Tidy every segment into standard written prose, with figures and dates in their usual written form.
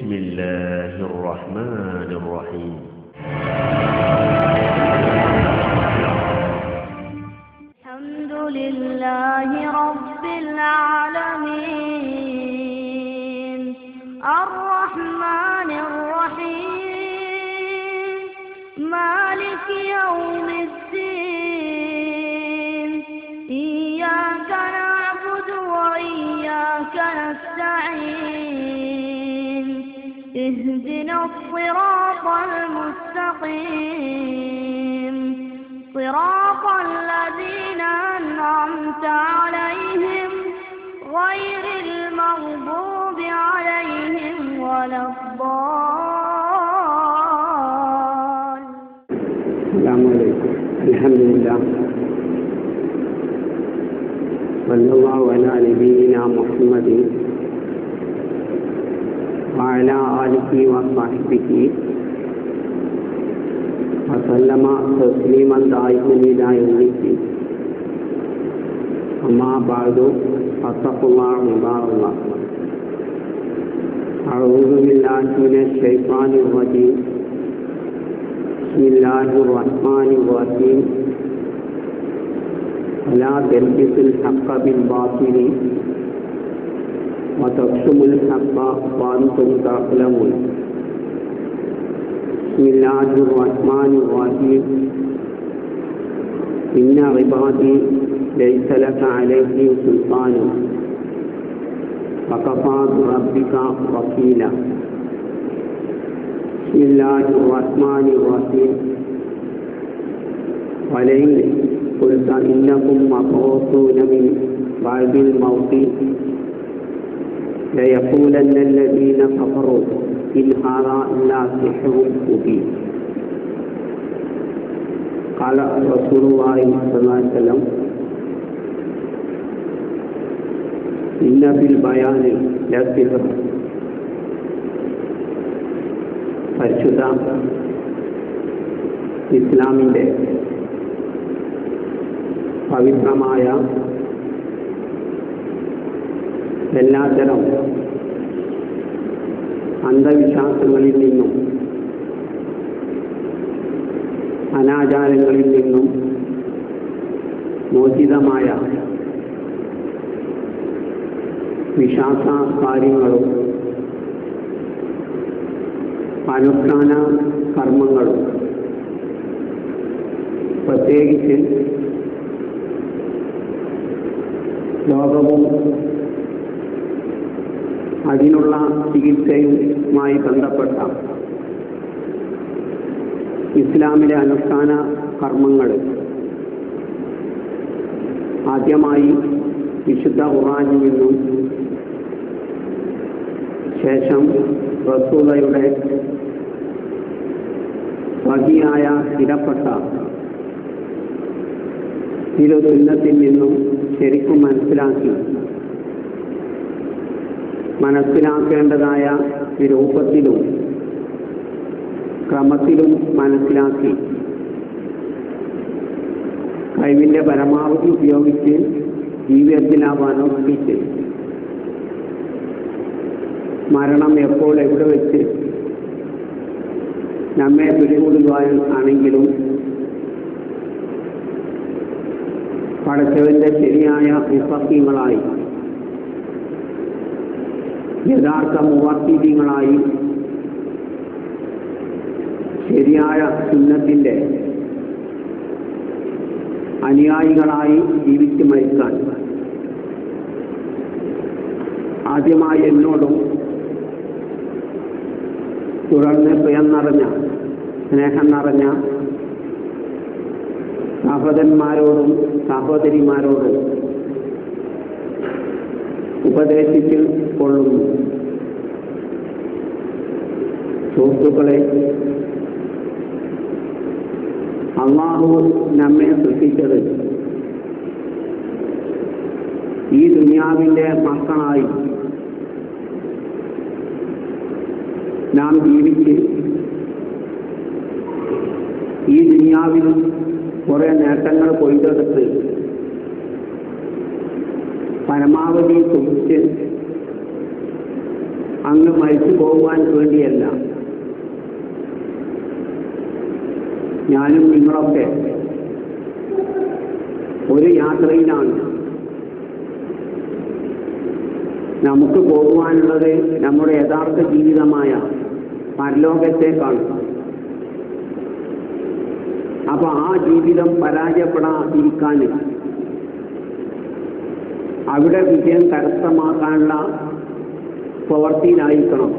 بسم الله الرحمن الرحيم الحمد لله رب العالمين الرحمن الرحيم مالك يوم الدين إياك نعبد وإياك نستعين اهدنا الصراط المستقيم صراط الذين أنعمت عليهم غير المغضوب عليهم ولا الضالين. السلام عليكم. الحمد لله صلى الله على نبينا محمد وعلى آله وصحبه وسلم تسليما دائما إلى يوم الدين. أما بعد فاتقوا الله عباد الله. أعوذ بالله من الشيطان الرجيم. بسم الله الرحمن الرحيم. ولا تلبسوا الحق بالباطل وتكتموا الحق وأنتم تعلمون. بسم الله الرحمن الرحيم. إن عبادي ليس لك عليهم سلطان وكفى بربك وكيلا. بسم الله الرحمن الرحيم. ولئن قلت إنكم مبعوثون من بعد الموت ليقولن الذين كفروا إن هذا إلا سحر مبين. قال رسول الله صلى الله عليه وسلم إن في البيان لسحر. പരിശുദ്ധ ഇസ്ലാമിൻ്റെ പവിത്രമായ എല്ലാത്തരം അന്ധവിശ്വാസങ്ങളിൽ നിന്നും അനാചാരങ്ങളിൽ നിന്നും മോചിതമായ വിശ്വാസ കാര്യങ്ങളും അനുഷ്ഠാന കർമ്മങ്ങളും പ്രത്യേകിച്ച് രോഗവും അതിനുള്ള ചികിത്സയുമായി ബന്ധപ്പെട്ട ഇസ്ലാമിലെ അനുഷ്ഠാന കർമ്മങ്ങൾ ആദ്യമായി വിശുദ്ധ ഖുർആനിൽ നിന്നും ശേഷം റസൂലുള്ളാഹിയുടെ വഹിയായ സ്ഥിരപ്പെട്ട തിരുസുന്നത്തിൽ നിന്നും ശരിക്കും മനസ്സിലാക്കേണ്ടതായ രൂപത്തിലും ക്രമത്തിലും മനസ്സിലാക്കി കഴിവിൻ്റെ പരമാവധി ഉപയോഗിച്ച് ജീവിതത്തിൽ അനുഷ്ഠിച്ച് മരണം എപ്പോൾ എവിടെ വെച്ച് നമ്മെ പിടികൂടുകയാണെങ്കിലും പടച്ചവന്റെ ശരിയായ വിശ്വാസികളായി യഥാർത്ഥ മുവാക്കിദീങ്ങളായി ശരിയായ സുന്നത്തിൻ്റെ അനുയായികളായി ജീവിച്ച് മരിക്കാൻ ആദ്യമായി എന്നോടും തുടർന്ന് പ്രിയം നിറഞ്ഞ സ്നേഹം നിറഞ്ഞ സഹോദരന്മാരോടും സഹോദരിമാരോടും ഉപദേശിച്ച് കൊള്ളുന്നു. സുഹൃത്തുക്കളെ, അല്ലാഹു നമ്മെ സൃഷ്ടിച്ചത് ഈ ദുനിയാവിൻ്റെ മക്കളായി നാം ജീവിച്ച് ഈ ദുനിയാവിൽ കുറേ നേട്ടങ്ങൾ കൊയ്തെടുത്ത് പരമാവധി സുഖിച്ച് അങ്ങ് മരിച്ചു പോകുവാൻ വേണ്ടിയല്ല. ഞാനും നിങ്ങളൊക്കെ ഒരു യാത്രയിലാണ്. നമുക്ക് പോകുവാനുള്ളത് നമ്മുടെ യഥാർത്ഥ ജീവിതമായ പരലോകത്തേക്കാണ്. അപ്പൊ ആ ജീവിതം പരാജയപ്പെടാതിരിക്കാൻ, അവിടെ വിജയം കരസ്ഥമാക്കാനുള്ള പ്രവൃത്തിയിലായിരിക്കണം.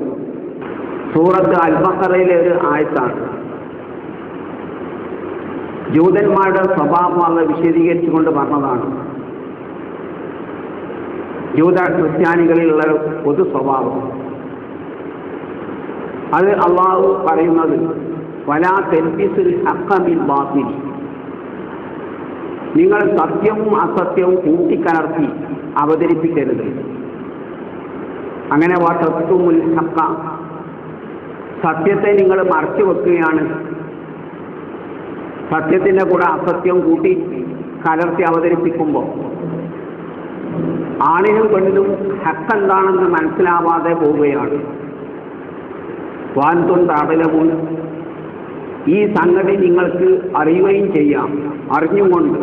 സൂറത്ത് അൽ-ബഖറയിലെ ഒരു ആയത്താണ്. ജൂതന്മാരുടെ സ്വഭാവം വിശദീകരിച്ചുകൊണ്ട് പറഞ്ഞതാണ്. ജൂത ക്രിസ്ത്യാനികളിലുള്ള പൊതു സ്വഭാവം അത് അള്ളാഹു പറയുന്നത് വലാ തൽബിസുൽ ഹഖ്ഖ ബിൽ ബാതിൽ, നിങ്ങൾ സത്യവും അസത്യവും കൂട്ടിക്കലർത്തി അവതരിപ്പിക്കരുത്. അങ്ങനെ വതത്തുമുൽ ഹഖ്ഖ, സത്യത്തെ നിങ്ങൾ മറച്ചു വെക്കുകയാണ്. സത്യത്തിൻ്റെ കൂടെ അസത്യം കൂട്ടി കലർത്തി അവതരിപ്പിക്കുമ്പോൾ ആണിനും പെണ്ണിനും ഹക്ക് എന്താണെന്ന് മനസ്സിലാവാതെ പോവുകയാണ്. വാൻതും താടലവും, ഈ സംഗതി നിങ്ങൾക്ക് അറിയുകയും ചെയ്യാം. അറിഞ്ഞുകൊണ്ട്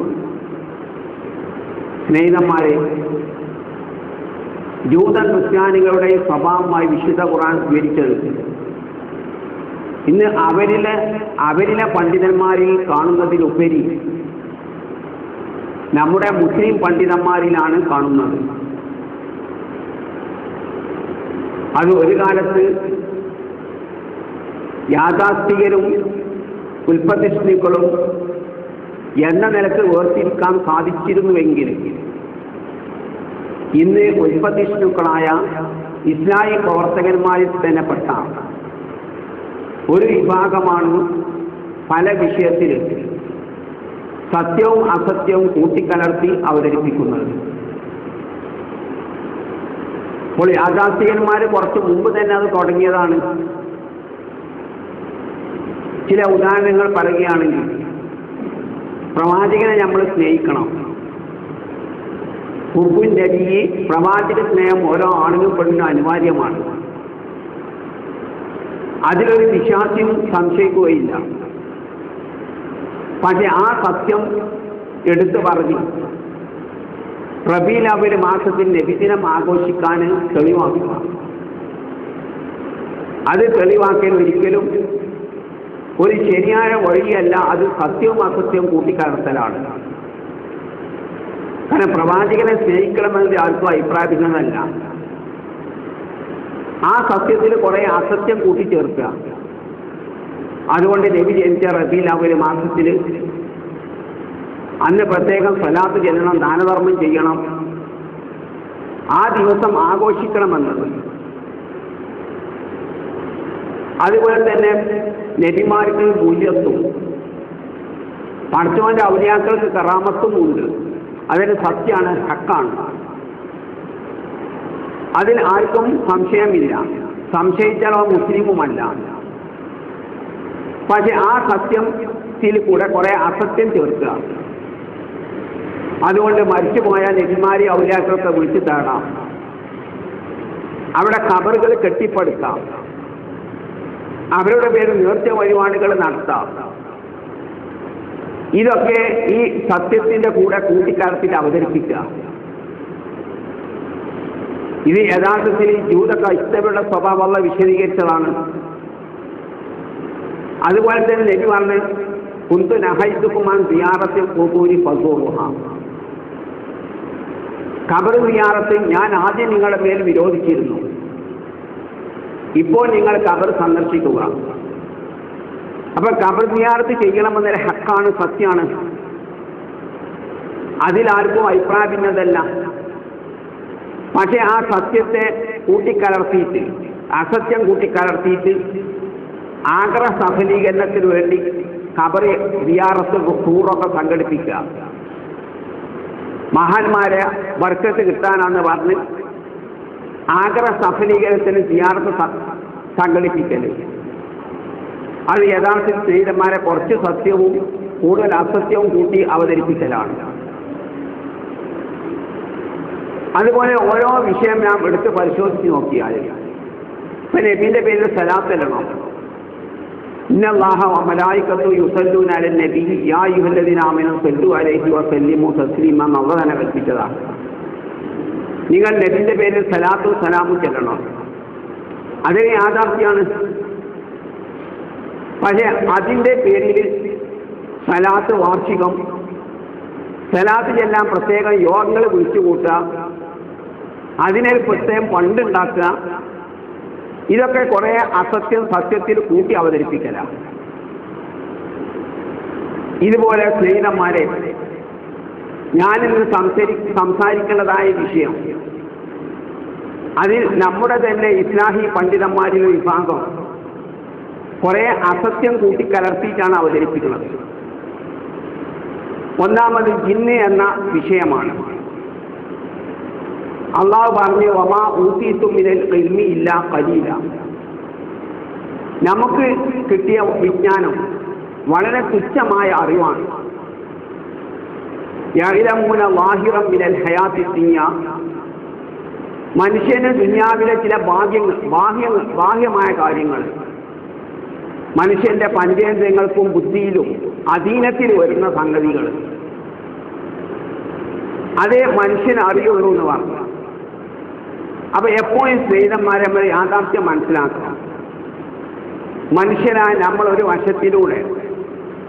സ്നേഹിതന്മാരെ, ജൂത ക്രിസ്ത്യാനികളുടെ സ്വഭാവമായി വിശുദ്ധ ഖുർആൻ വിവരിച്ചത് ഇന്ന് അവരിലെ പണ്ഡിതന്മാരിൽ കാണുന്നതിലുപരി നമ്മുടെ മുസ്ലിം പണ്ഡിതന്മാരിലാണ് കാണുന്നത്. അത് ഒരു കാലത്ത് യാഥാസ്ഥികരും ഉൽപ്പത്തിഷ്ണികളും എന്ന നിലക്ക് വേർതിരിക്കാൻ സാധിച്ചിരുന്നുവെങ്കിൽ ഇന്ന് ഉൽപ്പത്തിഷ്ണുക്കളായ ഇസ്ലാമിക പ്രവർത്തകന്മാരിൽ തന്നെ പെട്ട ഒരു വിഭാഗമാണ് പല വിഷയത്തിൽ സത്യവും അസത്യവും കൂട്ടിക്കലർത്തി അവതരിപ്പിക്കുന്നത്. അപ്പോൾ യാഥാസ്ഥികന്മാർ കുറച്ച് മുമ്പ് തന്നെ അത് തുടങ്ങിയതാണ്. ചില ഉദാഹരണങ്ങൾ പറയുകയാണെങ്കിൽ, പ്രവാചകനെ നമ്മൾ സ്നേഹിക്കണം. ഹുബ്ബുൻ നബി, പ്രവാചക സ്നേഹം ഓരോ ആണിനും പെണ്ണിനും അനിവാര്യമാണ്. അതിലൊരു വിശ്വാസ്യം സംശയിക്കുകയില്ല. പക്ഷെ ആ സത്യം എടുത്തു പറഞ്ഞു റബീഉൽ അവ്വൽ മാസത്തിൽ നബിദിനം ആഘോഷിക്കാൻ തെളിവാക്കുക. അത് തെളിവാക്കൽ ഒരിക്കലും ഒരു ശരിയായ വഴിയല്ല. അത് സത്യവും അസത്യവും കൂട്ടിക്കലർത്തലാണ്. കാരണം പ്രവാചകനെ സ്നേഹിക്കണമെന്നത് ആർക്കും അഭിപ്രായപ്പെടുന്നതല്ല. ആ സത്യത്തിൽ കുറെ അസത്യം കൂട്ടിച്ചേർക്കുക. അതുകൊണ്ട് നബി ജനിച്ച റബീഉൽ അവ്വൽ മാസത്തിൽ അന്ന് പ്രത്യേകം സ്വലാത്ത് ചെല്ലണം, ദാനധർമ്മം ചെയ്യണം, ആ ദിവസം ആഘോഷിക്കണമെന്നത്. അതുപോലെ തന്നെ നബിമാർക്ക് പൂജ്യത്വം, പടച്ചവന്റെ ഔലിയാക്കൾക്ക് കറാമത്തും ഉണ്ട്. അതൊരു സത്യമാണ്, ഹക്കാണ്. അതിൽ ആർക്കും സംശയമില്ല. സംശയിച്ചാൽ അവ മുസ്ലിമുമല്ല. പക്ഷെ ആ സത്യത്തിൽ കൂടെ കുറെ അസത്യം ചേർക്കുക. അതുകൊണ്ട് മരിച്ചുപോയ നബിമാരെ ഔലിയാക്കളൊക്കെ വിളിച്ചു തേടാം, അവിടെ ഖബറുകൾ കെട്ടിപ്പടുക്കാം, അവരുടെ പേര് നേർച്ച വഴിപാടുകൾ നടത്താം. ഇതൊക്കെ ഈ സത്യത്തിന്റെ കൂടെ കൂട്ടിക്കലർത്തിട്ട് അവതരിപ്പിക്കുക. ഇത് യഥാർത്ഥത്തിൽ ജൂത ക്രൈസ്തവരുടെ സ്വഭാവം വിശദീകരിച്ചതാണ്. അതുപോലെ തന്നെ നബി പറഞ്ഞ് കുന്തു നഹൈതുകുമാൻ സിയാറത്തിൽ ഖുബൂരി ഫസൂറുഹ, ഖബർ സിയാറത്ത് ഞാൻ ആദ്യം നിങ്ങളുടെ മേൽ വിരോധിച്ചിരുന്നു, ഇപ്പോൾ നിങ്ങൾ ഖബർ സന്ദർശിക്കുക. അപ്പൊ ഖബർ സിയാറത്ത് ചെയ്യണമെന്നൊരു ഹക്കാണ്, സത്യമാണ്. അതിലാർക്കും അഭിപ്രായഭിന്നതല്ല. പക്ഷെ ആ സത്യത്തെ കൂട്ടിക്കലർത്തിയിട്ട്, അസത്യം കൂട്ടിക്കലർത്തിയിട്ട് ആഗ്രഹ സഫലീകരണത്തിന് വേണ്ടി ഖബർ സിയാറത്ത് ടൂറൊക്കെ സംഘടിപ്പിക്കുക. മഹാന്മാരെ ബർക്കത്ത് കിട്ടാനാന്ന് പറഞ്ഞ് ആഗ്രഹ സഫലീകരണത്തിന് സിയാറത്ത് സംഘടിപ്പിക്കല്. അത് യഥാർത്ഥത്തിൽ സ്ത്രീരന്മാരെ കുറച്ച് സത്യവും കൂടുതൽ അസത്യവും കൂട്ടി അവതരിപ്പിക്കലാണ്. അതുപോലെ ഓരോ വിഷയം നാം എടുത്ത് പരിശോധിച്ച് നോക്കിയാൽ ഇപ്പൊ നബിന്റെ പേരിൽ സലാത്ത് ഇടണം. ഇന്നല്ലാഹ വമലായികത്തു യുസല്ലൂന അലൻ നബി യാ അയ്യുഹല്ലദീന ആമനൂ സല്ലു അലൈഹി വസല്ലിമു തസ്ലീമ എന്ന് അല്ലാഹു തന്നെ കൽപ്പിച്ചതാണ്. നിങ്ങൾ നബിന്റെ പേരിൽ സലാത്തും സലാമും ചെല്ലണം. അതേ യാഥാർത്ഥ്യമാണ്. പക്ഷേ അതിൻ്റെ പേരിൽ സലാത്ത് വാർഷികം, സലാത്ത് ചെല്ലാൻ പ്രത്യേകം യോഗങ്ങൾ വിളിച്ചു കൂട്ടുക, അതിനൊരു പ്രത്യേകം ഫണ്ടുണ്ടാക്കുക, ഇതൊക്കെ കുറേ അസത്യം സത്യത്തിൽ കൂട്ടി അവതരിപ്പിക്കലാണ്. ഇതുപോലെ സ്നേഹിതന്മാരെ, ഞാനിന്ന് സംസാരിക്കേണ്ടതായ വിഷയം, അതിൽ നമ്മുടെ തന്നെ ഇസ്ലാഹി പണ്ഡിതന്മാരിൽ വിഭാഗം കുറേ അസത്യം കൂട്ടിക്കലർത്തിയിട്ടാണ് അവതരിപ്പിക്കുന്നത്. ഒന്നാമത് ജിന്ന് എന്ന വിഷയമാണ്. അള്ളാഹു പറഞ്ഞു വമാ ഊതീതും മിനൽ ഇൽമി ഇല്ലാ ഖലീല. നമുക്ക് കിട്ടിയ വിജ്ഞാനം വളരെ തുച്ഛമായ അറിവാണ്. യഅലമൂന ളാഹിറൻ മിനൽ ഹയാത്തി ദുനിയ. മനുഷ്യന് ദുനിയാവിലെ ചില ബാഹ്യമായ കാര്യങ്ങൾ, മനുഷ്യന്റെ പഞ്ചേന്ദ്രിയങ്ങൾക്കും ബുദ്ധിയിലും അധീനത്തിൽ വരുന്ന സംഗതികൾ, അതേ മനുഷ്യന് അറിയുള്ളൂ എന്ന് പറഞ്ഞു. അപ്പൊ എപ്പോഴും സ്നേഹിതന്മാരെ നമ്മൾ യാഥാർത്ഥ്യം മനസ്സിലാക്കണം. മനുഷ്യനായ നമ്മൾ ഒരു വശത്തിലൂടെ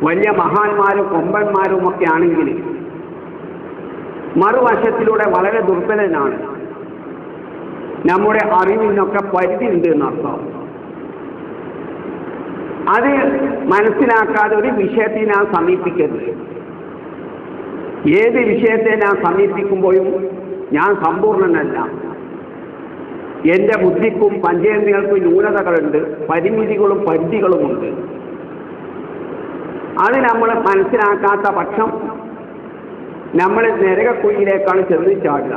വലിയ മഹാന്മാരും കൊമ്പന്മാരും ഒക്കെ ആണെങ്കിൽ മറുവശത്തിലൂടെ വളരെ ദുർബലനാണ്. നമ്മുടെ അറിവിനൊക്കെ പരിധി ഉണ്ട് എന്നർത്ഥം. അത് മനസ്സിലാക്കാതെ ഒരു വിഷയത്തെ നാം സമീപിക്കരുത്. ഏത് വിഷയത്തെ നാം സമീപിക്കുമ്പോഴും ഞാൻ സമ്പൂർണ്ണനല്ല, എൻ്റെ ബുദ്ധിക്കും പഞ്ചേന്ദ്രിയങ്ങൾക്കും ന്യൂനതകളുണ്ട്, പരിമിതികളും പരിധികളുമുണ്ട്. അത് നമ്മൾ മനസ്സിലാക്കാത്ത പക്ഷം നമ്മൾ നരകക്കുഴിയിലേക്കാണ് ചെന്ന് ചാടുക.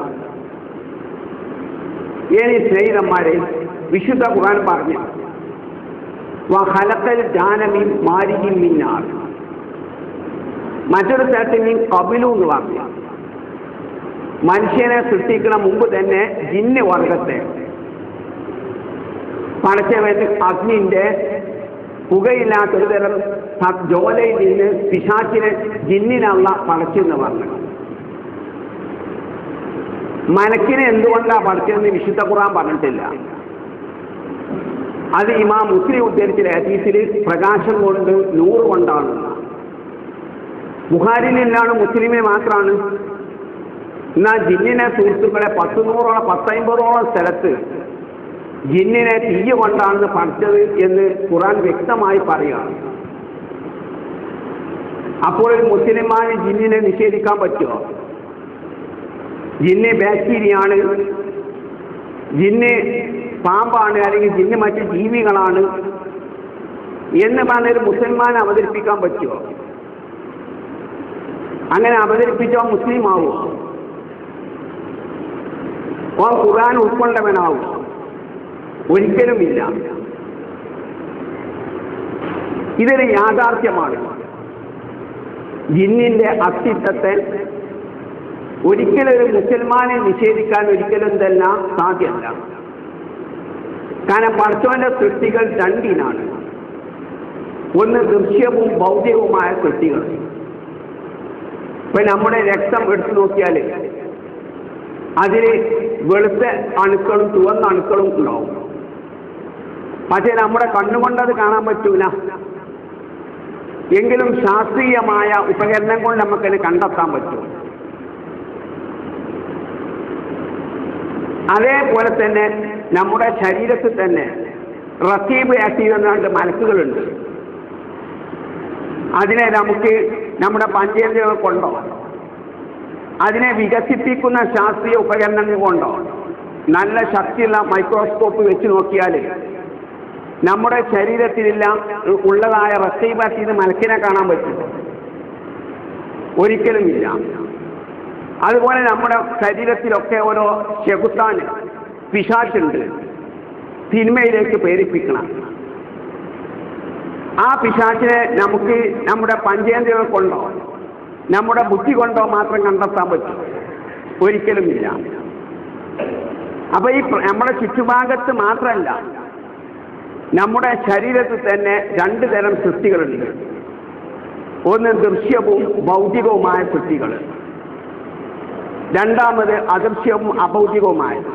ഏനി സ്നേഹിതന്മാരെ, വിശുദ്ധ ഖുർആൻ പറഞ്ഞു വഖലഖൽ ജാന മിൻ മാരിജിൻ മിൻ നാർ. മറ്റൊരു സ്ഥലത്ത് മിൻ ഖബലു എന്ന് പറഞ്ഞു. മനുഷ്യനെ സൃഷ്ടിക്കുന്ന മുമ്പ് തന്നെ ജിന്ന് വർഗത്തെ പടച്ചവൻ അഗ്നിന്റെ പുകയില്ലാത്തൊരു തരം ജ്വാലയിൽ നിന്ന് പിശാചിനെ ജിന്നിനുള്ള പടച്ചെന്ന് പറഞ്ഞു. മലക്കിനെ എന്തുകൊണ്ടാണ് പഠിച്ചതെന്ന് വിശുദ്ധ ഖുർആൻ പറഞ്ഞിട്ടില്ല. അത് ഇമാം മുസ്ലിം ഉദ്ധരിച്ച ഹദീസിൽ പ്രകാശം കൊണ്ട് നൂറ് കൊണ്ടാണ്. ബുഖാരിയിലാണ്, മുസ്ലിമിൽ മാത്രമാണ്. എന്നാൽ ജിന്നിനെ സുഹൃത്തുക്കളെ 150ഓളം സ്ഥലത്ത് ജിന്നിനെ തീയ കൊണ്ടാണ് പഠിച്ചത് എന്ന് ഖുർആൻ വ്യക്തമായി പറയുകയാണ്. അപ്പോൾ ഒരു മുസ്ലിമാന് ജിന്നിനെ നിഷേധിക്കാൻ പറ്റുമോ? ജിന്ന് ബാക്ടീരിയയാണ്, ജിന്ന് പാമ്പാണ്, അല്ലെങ്കിൽ ജിന്ന് മറ്റ് ജീവികളാണ് എന്ന് പറഞ്ഞൊരു മുസൽമാനെ അവതരിപ്പിക്കാൻ പറ്റുമോ? അങ്ങനെ അവതരിപ്പിച്ചോ മുസ്ലിം ആവുമോ? ഓ ഖുർആൻ ഉൾക്കൊണ്ടവനാവും? ഒരിക്കലുമില്ല. ഇതൊരു യാഥാർത്ഥ്യമാണ്. ജിന്നിന്റെ അസ്തിത്വത്തെ ഒരിക്കലും ഒരു മുസൽമാനെ നിഷേധിക്കാൻ ഒരിക്കലും തന്നെ സാധ്യമല്ല. കാരണം പടച്ചവന്റെ സൃഷ്ടികൾ രണ്ടിനാണ്. ഒന്ന് ദൃശ്യവും ഭൗതികവുമായ സൃഷ്ടികൾ. ഇപ്പൊ നമ്മുടെ രക്തം എടുത്തു നോക്കിയാൽ അതിൽ വെളുത്ത അണുക്കളും ചുവന്ന അണുക്കളും ഉണ്ടാവും. പക്ഷെ നമ്മുടെ കണ്ണുകൊണ്ടത് കാണാൻ പറ്റൂല. എങ്കിലും ശാസ്ത്രീയമായ ഉപകരണം കൊണ്ട് നമുക്കത് കണ്ടെത്താൻ പറ്റും. അതേപോലെ തന്നെ നമ്മുടെ ശരീരത്തിൽ തന്നെ റസീബ് ആക്റ്റീവ് എന്ന മലക്കുകളുണ്ട്. അതിനെ നമുക്ക് നമ്മുടെ പഞ്ചേന്ദ്രിയങ്ങൾ കൊണ്ടോ അതിനെ വികസിപ്പിക്കുന്ന ശാസ്ത്രീയ ഉപകരണങ്ങൾ കൊണ്ടോ നല്ല ശക്തിയുള്ള മൈക്രോസ്കോപ്പ് വെച്ച് നോക്കിയാൽ നമ്മുടെ ശരീരത്തിലില്ല ഉള്ളതായ റസീബ് ആക്റ്റീവ് മലക്കിനെ കാണാൻ പറ്റും? ഒരിക്കലുമില്ല. അതുപോലെ നമ്മുടെ ശരീരത്തിലൊക്കെ ഓരോ ചെകുത്താൻ പിശാചുണ്ട്, തിന്മയിലേക്ക് പ്രേരിപ്പിക്കണം. ആ പിശാചിനെ നമുക്ക് നമ്മുടെ പഞ്ചേന്ദ്രിയങ്ങൾ കൊണ്ടോ നമ്മുടെ ബുദ്ധി കൊണ്ടോ മാത്രം കണ്ടെത്താൻ പറ്റും? ഒരിക്കലുമില്ല. അപ്പൊ ഈ നമ്മുടെ ചുറ്റുഭാഗത്ത് മാത്രമല്ല, നമ്മുടെ ശരീരത്തിൽ തന്നെ രണ്ട് തരം സൃഷ്ടികളുണ്ട്. ഒന്ന് ദൃശ്യവും ഭൗതികവുമായ സൃഷ്ടികൾ, രണ്ടാമത് അദൃശ്യവും അഭൗതികവുമായത്.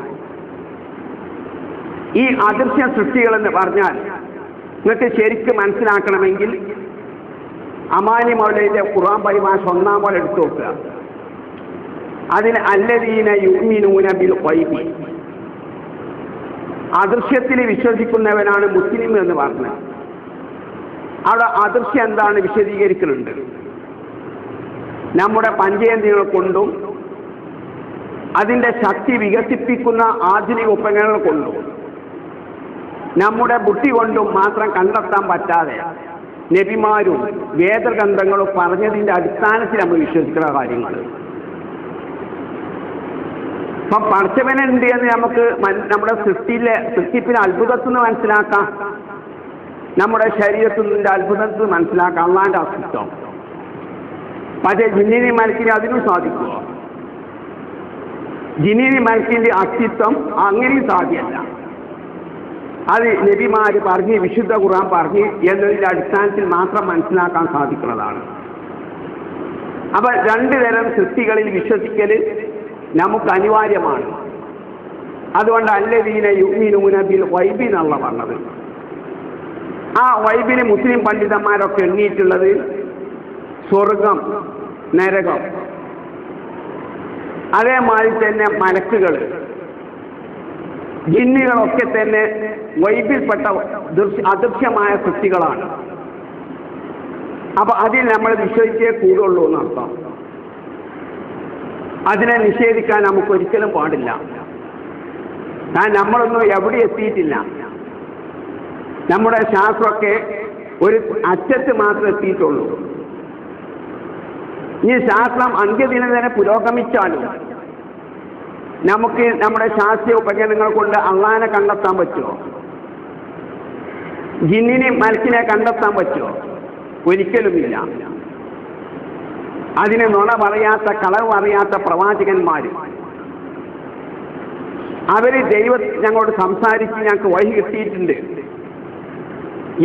ഈ അദൃശ്യ സൃഷ്ടികളെന്ന് പറഞ്ഞാൽ നിങ്ങൾക്ക് ശരിക്കും മനസ്സിലാക്കണമെങ്കിൽ അമാനി മൗലയുടെ ഖുർആൻ പരിഭാഷ 1-ാം പോലെ എടുത്തു നോക്കുക. അതിൽ അല്ലദീന യുഅ്മിനൂന ബിൽ ഗൈബി, അദൃശ്യത്തിൽ വിശ്വസിക്കുന്നവനാണ് മുസ്ലിം എന്ന് പറഞ്ഞത്. അവിടെ അദൃശ്യം എന്താണ് വിശദീകരിക്കുന്നുണ്ട്. നമ്മുടെ പഞ്ചേന്ദ്രിയങ്ങൾ കൊണ്ടും അതിൻ്റെ ശക്തി വികസിപ്പിക്കുന്ന ആധുനിക ഉപകരണങ്ങൾ കൊണ്ടും നമ്മുടെ ബുദ്ധി കൊണ്ടും മാത്രം കണ്ടെത്താൻ പറ്റാതെ നബിമാരും വേദഗ്രന്ഥങ്ങളും പറഞ്ഞതിൻ്റെ അടിസ്ഥാനത്തിൽ നമ്മൾ വിശ്വസിക്കുന്ന കാര്യങ്ങൾ. അപ്പം പടച്ചവനുണ്ട് എന്ന് നമുക്ക് നമ്മുടെ സൃഷ്ടിപ്പിലെ അത്ഭുതത്തിൽ നിന്ന് മനസ്സിലാക്കാം, നമ്മുടെ ശരീരത്തിൻ്റെ അത്ഭുതത്തിൽ മനസ്സിലാക്കാം അള്ളാന്റെ അസ്തിത്വം. പക്ഷേ ജിന്നിനി മലക്കിന് അതിനും സാധിക്കുമോ? ജിന്നിനി മലക്കിന്റെ അസ്തിത്വം അങ്ങനെയും സാധ്യമല്ല. അത് നബിമാര് പറഞ്ഞ് വിശുദ്ധ ഖുർആൻ പറഞ്ഞ് എന്നതിൻ്റെ അടിസ്ഥാനത്തിൽ മാത്രം മനസ്സിലാക്കാൻ സാധിക്കുന്നതാണ്. അപ്പൊ രണ്ടു തരം സൃഷ്ടികളിൽ വിശ്വസിക്കൽ നമുക്ക് അനിവാര്യമാണ്. അതുകൊണ്ട് അല്ലദീന യുഅ്മിനൂന ബിൽ ഗൈബി എന്നുള്ള പറഞ്ഞത്. ആ ഗൈബിന് മുസ്ലിം പണ്ഡിതന്മാരൊക്കെ എണ്ണിയിട്ടുള്ളത് സ്വർഗം, നരകം, അതേമാതിരി തന്നെ മലക്കുകൾ, ജിന്നുകളൊക്കെ തന്നെ ഗൈബിൽപ്പെട്ട അദൃശ്യമായ സൃഷ്ടികളാണ്. അപ്പൊ അതിൽ നമ്മൾ വിശ്വസിച്ചേ കൂടുള്ളൂ എന്നർത്ഥം. അതിനെ നിഷേധിക്കാൻ നമുക്ക് ഒരിക്കലും പാടില്ല. കാരണം നമ്മളൊന്നും എവിടെ എത്തിയിട്ടില്ല. നമ്മുടെ ശാസ്ത്രമൊക്കെ ഒരു അറ്റത്ത് മാത്രമേ എത്തിയിട്ടുള്ളൂ. ഈ ശാസ്ത്രം അന്ത്യദിനം തന്നെ പുരോഗമിച്ചാലും നമുക്ക് നമ്മുടെ ശാസ്ത്രീയ ഉപകരണങ്ങൾ കൊണ്ട് അള്ളാനെ കണ്ടെത്താൻ പറ്റുമോ? ജിന്നിനെ മലക്കിനെ കണ്ടെത്താൻ പറ്റുമോ? ഒരിക്കലുമില്ല. അതിന് നുണ പറയാത്ത, കളവ് അറിയാത്ത പ്രവാചകന്മാർ അവര് ദൈവം ഞങ്ങളോട് സംസാരിച്ച് ഞങ്ങൾക്ക് വഴി കിട്ടിയിട്ടുണ്ട്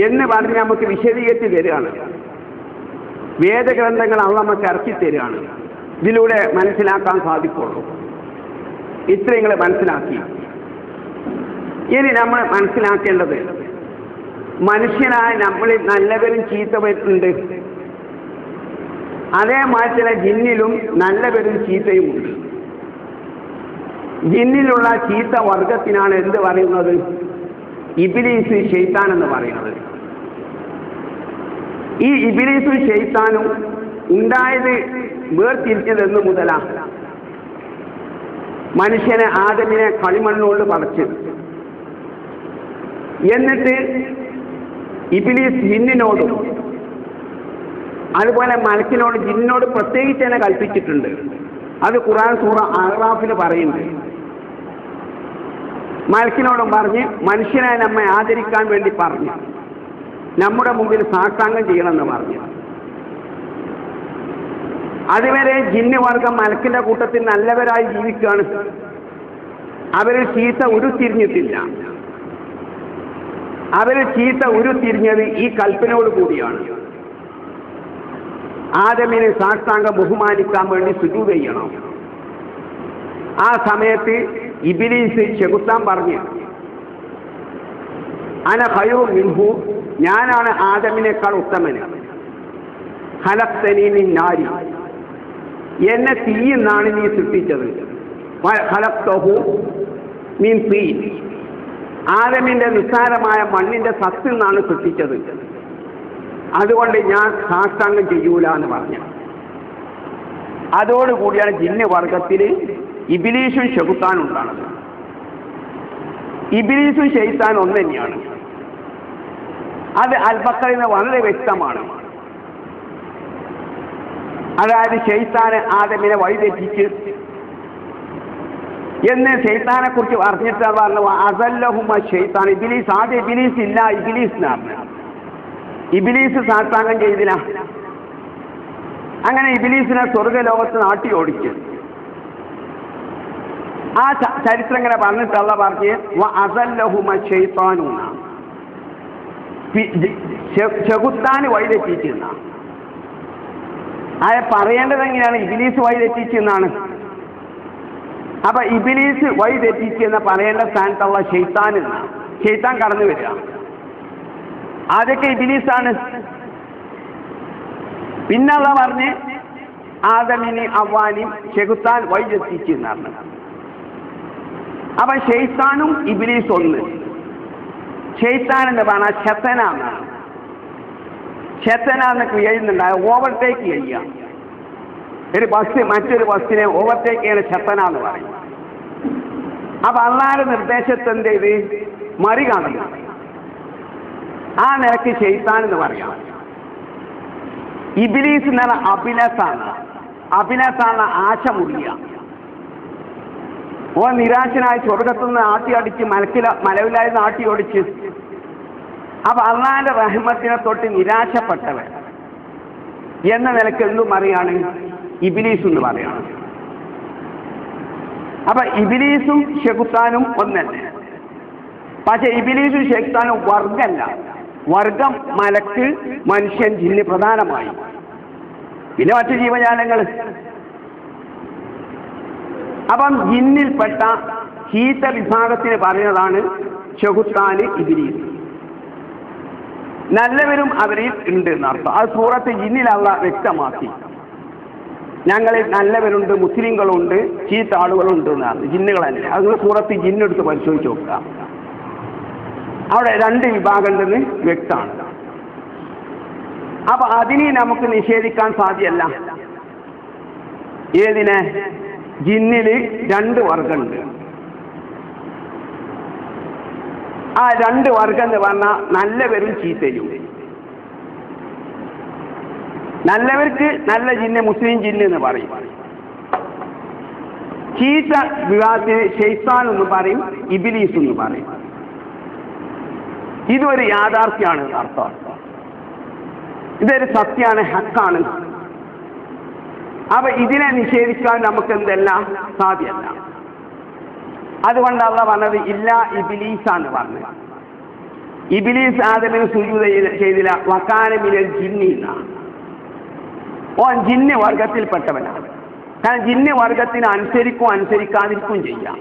എന്ന് പറഞ്ഞ് നമുക്ക് വിശദീകരിച്ച് തരികയാണ്. വേദഗ്രന്ഥങ്ങൾ അവ നമുക്ക് ഇറക്കി തരികയാണ്. ഇതിലൂടെ മനസ്സിലാക്കാൻ സാധിക്കുള്ളൂ. ഇത്രയും മനസ്സിലാക്കി. ഇനി നമ്മൾ മനസ്സിലാക്കേണ്ടത് മനുഷ്യനായ നമ്മളിൽ നല്ലവരും ചീത്തവരുണ്ട്. അതേമാതിരി തന്നെ ജിന്നിലും നല്ലവരും ചീത്തയുമുണ്ട്. ജിന്നിലുള്ള ചീത്ത വർഗത്തിനാണ് എന്ത് പറയുന്നത്? ഇബ്ലീസ്, ശൈത്താൻ എന്ന് പറയുന്നത്. ഈ ഇബ്ലീസും ശൈത്താനും ഉണ്ടായത് വേർതിരിച്ചത് എന്ന് മുതലാണ്? മനുഷ്യനെ ആദമിനെ കളിമണ്ണുകൊണ്ട് പടച്ച്, എന്നിട്ട് ഇബ്ലീസ് ജിന്നിനോടും അതുപോലെ മലക്കിനോട്, ജിന്നിനോട് പ്രത്യേകിച്ച് തന്നെ കൽപ്പിച്ചിട്ടുണ്ട്. അത് ഖുർആൻ സൂറ അഹ്റാഫിൽ പറയുന്നുണ്ട്. മലക്കിനോടും പറഞ്ഞ് മനുഷ്യനെ നമ്മെ ആദരിക്കാൻ വേണ്ടി പറഞ്ഞു, നമ്മുടെ മുമ്പിൽ സാഷ്ടാംഗം ചെയ്യണമെന്ന് പറഞ്ഞു. അതുവരെ ജിന്ന് വർഗം മലക്കിന്റെ കൂട്ടത്തിൽ നല്ലവരായി ജീവിക്കുകയാണ്. അവര് ചീത്ത ഉരുത്തിരിഞ്ഞിട്ടില്ല. അവര് ചീത്ത ഉരുത്തിരിഞ്ഞത് ഈ കൽപ്പനയോട് കൂടിയാണ്. ആദമിനെ സാഷ്ടാംഗം ബഹുമാനിക്കാൻ വേണ്ടി സുജൂദ് ചെയ്യണം. ആ സമയത്ത് ഇബ്ലീസ് ചെകുത്താൻ പറഞ്ഞു, അന ഖൈറു മിൻഹു, ഞാനാണ് ആദമിനേക്കാൾ ഉത്തമന്. ഖലഖ്തനീ മിൻ നാരി, എന്നെ തീയിൽ നിന്നാണ് നീ സൃഷ്ടിച്ചത്. ഖലഖ്തഹു മിൻ തീൻ, ആദമിന്റെ നിസ്സാരമായ മണ്ണിന്റെ സത്തിൽ നിന്നാണ് സൃഷ്ടിച്ചത്. അതുകൊണ്ട് ഞാൻ സാഷ്ടാംഗം ചെയ്യൂല എന്ന് പറഞ്ഞു. അതോടുകൂടിയാണ് ജിന്ന് വർഗത്തിൽ ഇബ്ലീസും ശൈത്താനും ഉണ്ടാണത്. ഇബ്ലീസും ശൈത്താൻ ഒന്ന് തന്നെയാണ്. അത് അൽ-ബഖറയിൽ നിന്ന് വളരെ വ്യക്തമാണ്. അതായത് ശൈത്താന് ആദമിനെ വഴിതെറ്റിച്ച് എന്ന് ശൈത്താനെ കുറിച്ച് പറഞ്ഞിട്ട് പറഞ്ഞു, അസല്ലഹുമ ശൈത്താൻ, ഇബ്ലീസ്, ആദ്യം ഇബ്ലീസ് ഇല്ല, ഇബ്ലീസിനാണ്. ഇബ്ലീസ് സാഷ്ടാംഗം ചെയ്തില്ല. അങ്ങനെ ഇബ്ലീസിനെ സ്വർഗലോകത്ത് നാട്ടി ഓടിച്ചു. ആ ചരിത്രം ഇങ്ങനെ പറഞ്ഞിട്ടുള്ള പറഞ്ഞ് അസല്ലഹുമ ശൈത്താനൂന, ചെകുത്താൻ വഴിതെറ്റിച്ചെന്ന. അത് പറയേണ്ടത് എങ്ങനെയാണ്? ഇബ്ലീസ് വഴിതെറ്റിച്ചെന്നാണ്. അപ്പൊ ഇബ്ലീസ് വഴിതെറ്റിച്ചെന്ന് പറയേണ്ട സ്ഥാനത്തുള്ള ശൈത്താൻ എന്നാണ്. ശൈത്താൻ കടന്നു വരിക. അതൊക്കെ ഇബ്ലീസാണ്. പിന്നെ അള്ളാഹ് പറഞ്ഞ് ആദമിനെ അവ്വാനെയും ചെകുത്താൻ വഴിതെറ്റിച്ചെന്നാണ്. അപ്പൊ ശൈത്താനും ഇബ്ലീസ് ഒന്ന്. ശൈത്താൻ എന്ന് പറഞ്ഞാൽ ശതനാണ്. ശതനാന്നൊക്കെ എഴുതുന്നുണ്ടായ ഓവർടേക്ക് ചെയ്യുക. ഒരു ബസ് മറ്റൊരു ബസ്സിനെ ഓവർടേക്ക് ചെയ്യുന്ന ശതനാന്ന് പറയും. അപ്പൊ അള്ളാഹുവിന്റെ നിർദ്ദേശത്തെ എന്ത് ചെയ്ത് മറികടന്നു. ആ നിലക്ക് ശൈത്താൻ എന്ന് പറയാം. ഇബ്ലീസ് എന്ന് പറഞ്ഞാൽ അഭിലാസാണ്. അഭിലാസാണ് ആശ മുറിയ. ഓ നിരാശനായി സ്വർഗത്തു നിന്ന് ആട്ടി അടിച്ച് മലവിലായിരുന്നു ആട്ടി ഓടിച്ച്. അപ്പൊ അള്ളാഹിന്റെ റഹ്മത്തിനെ തൊട്ട് നിരാശപ്പെട്ടവൻ എന്ന നിലക്ക് എന്തും പറയാണ് ഇബ്ലീസ് എന്ന് പറയാണ്. അപ്പൊ ഇബ്ലീസും ശൈത്താനും ഒന്നല്ലേ. പക്ഷെ ഇബ്ലീസും ശൈത്താനും വർഗമല്ല. വർഗം മലക്ക്, മനുഷ്യൻ, ജിന്ന് പ്രധാനമായി. പിന്നെ മറ്റു ജീവജാലങ്ങൾ. അപ്പം ജിന്നിൽപ്പെട്ട ചീത്ത വിഭാഗത്തിന് പറയുന്നതാണ് ശൈത്താന്, ഇബ്ലീസ്. നല്ലവരും അവരിൽ ഉണ്ട് എന്നർത്ഥം. അത് സൂറത്ത് ജിന്നിലുള്ള വ്യക്തമാക്കി. ഞങ്ങളിൽ നല്ലവരുണ്ട്, മുസ്ലിങ്ങളുണ്ട്, ചീത്ത ആളുകളുണ്ട് എന്നാണ്. ജിന്നുകളല്ലേ. അത് സൂറത്ത് ജിന്നെടുത്ത് പരിശോധിച്ച് നോക്കുക. അവിടെ രണ്ട് വിഭാഗം ഉണ്ടെന്ന് വ്യക്തമാണ്. അപ്പൊ അതിനെ നമുക്ക് നിഷേധിക്കാൻ സാധ്യമല്ല. ഏതിനെ? ജിന്നില് രണ്ട് വർഗമുണ്ട്. ആ രണ്ട് വർഗം എന്ന് പറഞ്ഞാൽ നല്ലവരും ചീത്തയും. നല്ലവർക്ക് നല്ല ജിന്ന്, മുസ്ലിം ജിന്ന് എന്ന് പറയും. ചീത്ത വിഭാഗത്തിന് ശൈത്താൻ എന്ന് പറയും, ഇബ്ലീസ് എന്ന് പറയും. ഇതൊരു യാഥാർത്ഥ്യമാണ് അർത്ഥം. ഇതൊരു സത്യമാണ്, ഹക്കാണ്. അപ്പൊ ഇതിനെ നിഷേധിക്കാൻ നമുക്ക് എന്തെല്ലാം സാധ്യമല്ല. അതുകൊണ്ട് അള്ളാഹ് പറഞ്ഞത് ഇല്ല ഇബ്ലീസാണ് പറഞ്ഞത്. ഇബ്ലീസ് ആദമിന് സുജൂദ് ചെയ്തില്ല. വകാന മിനൽ ജിന്നി എന്നാണ്. ഓൻ ജിന്ന് വർഗത്തിൽപ്പെട്ടവനാണ്. കാരണം ജിന്ന് വർഗത്തിന് അനുസരിക്കും അനുസരിക്കാതിരിക്കുകയും ചെയ്യാം.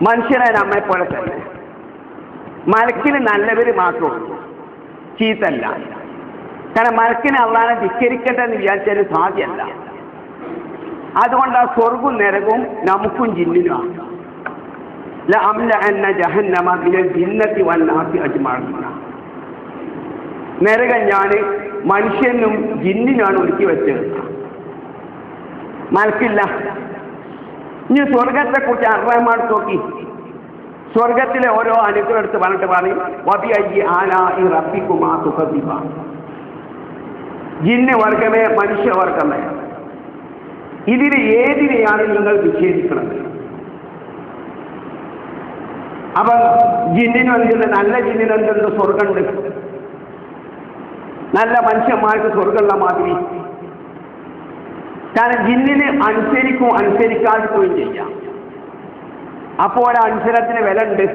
മനുഷ്യരെ നമ്മെ പോലെ തന്നെ. മലക്കിന് നല്ലവര് മാത്രമുള്ളൂ, ചീത്തല്ല. കാരണം മലക്കിന് അള്ളാഹനെ ധിക്കരിക്കട്ടെ എന്ന് വിചാരിച്ചാൽ സാധ്യമല്ല. അതുകൊണ്ട് ആ സ്വർഗവും നരകവും നമുക്കും ജിന്നിനുമാണ്. ലഅംലഅന്ന ജഹന്നമ മിനൽ ജിന്നത്തി വന്നാസി അജ്മഈൻ. നരകം ഞാൻ മനുഷ്യനും ജിന്നിനാണ് ഒരുക്കി വെച്ചത്. മലക്കില്ല. ഇനി സ്വർഗത്തെ കുറിച്ച് അർഹമാൻ നോക്കി. സ്വർഗത്തിലെ ഓരോ അനുഗ്രഹം എടുത്ത് പറഞ്ഞിട്ട് പറയും വബിഅയ്യി ആലാഇ റബ്ബികുമാ തുകദ്ദിബാൻ. ജിന്ന് വർഗമേ, മനുഷ്യവർഗമേ, ഇതിൽ ഏതിനെയാണ് നിങ്ങൾ നിഷേധിക്കുന്നത്? അപ്പം ജിന്നിനെന്തുണ്ട്? നല്ല ജിന്നിനെന്തുണ്ട്? സ്വർഗമുണ്ട്. നല്ല മനുഷ്യന്മാർക്ക് സ്വർഗമുള്ള മാതിരി. കാരണം ജിന്നിന് അനുസരിക്കും അനുസരിക്കാതിരിക്കുകയും ചെയ്യാം. അപ്പോൾ അനുസരണത്തിന് വില ഉണ്ട്.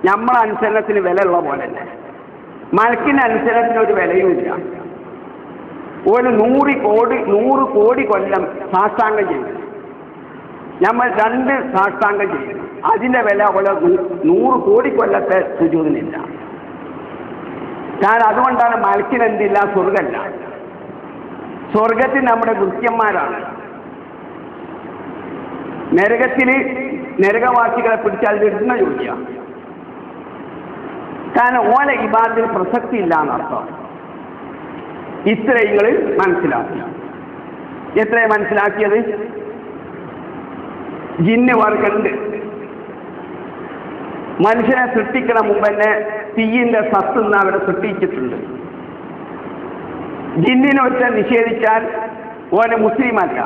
നമ്മളെ അനുസരണത്തിന് വില ഉള്ള പോലെ തന്നെ മലക്കിന്റെ അനുസരണത്തിന് ഒരു വിലയുമില്ല. ഒരു 100 കോടി കൊല്ലം സാഷ്ടാംഗം ചെയ്യും. നമ്മൾ 2 സാഷ്ടാംഗം ചെയ്യും. അതിന്റെ വില പോലെ 100 കോടി കൊല്ലത്തെ സുജൂദിനില്ല. കാരണം അതുകൊണ്ടാണ് മലക്കിന് എന്തില്ല? സ്വർഗമല്ല. സ്വർഗത്തിൽ നമ്മുടെ കൃത്യന്മാരാണ്. നരകത്തില് നരകവാസികളെ പിടിച്ചാൽ എടുക്കുന്ന ജോലിയാ. കാരണം ഓല ഇബാദത്തിൽ പ്രസക്തി ഇല്ല എന്നർത്ഥം. ഇത്രയും മനസ്സിലാക്കി. എത്രയും മനസ്സിലാക്കിയത്? ജിന്ന് വർഗമുണ്ട്. മനുഷ്യനെ സൃഷ്ടിക്കണ മുമ്പ് തന്നെ തീയിന്റെ സത്ത് അവരെ സൃഷ്ടിച്ചിട്ടുണ്ട്. ജിന്നിനെ ഒറ്റ നിഷേധിച്ചാൽ ഓനെ മുസ്ലിമല്ല.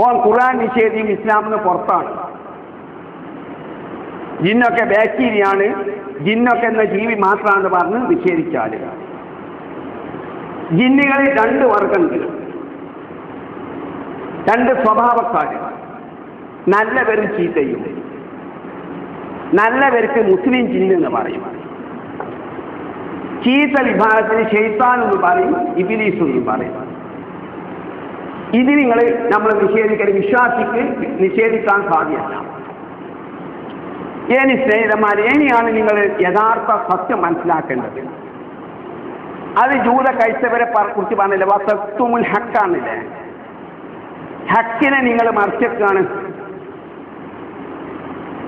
ഓൻ ഖുർആൻ നിഷേധിയും ഇസ്ലാമിന് പുറത്താണ്. ജിന്നൊക്കെ ബാക്ടീരിയാണ്, ജിന്നൊക്കെ എന്ന ജീവി മാത്രമാണെന്ന് പറഞ്ഞ് നിഷേധിച്ചാൽ. ജിന്നുകളിൽ 2 വർഗമുണ്ട്, 2 സ്വഭാവക്കാർ. നല്ലവരും ചീത്തയും. നല്ലവർക്ക് മുസ്ലിം ജിന്ന് എന്ന് പറയും, ചീത്ത വിഭാഗത്തിന് ശൈത്താൻ എന്ന് പറയും, ഇബ്ലീസ് എന്ന് പറയും. ഇത് നമ്മൾ നിഷേധിക്കരുത്, വിശ്വാസിക്ക് നിഷേധിക്കാൻ സാധ്യമല്ല. ഇനി സ്നേഹിതന്മാരെ, ഇനിയാണ് നിങ്ങൾ യഥാർത്ഥ സത്യം മനസ്സിലാക്കേണ്ടത്. അത് ജൂത ക്രൈസ്തവരെ കുറിച്ച് പറഞ്ഞില്ല, വസത്തുമുൽ ഹക്കാണില്ലേ, ഹക്കിനെ നിങ്ങൾ മറിച്ചേക്കാണ്.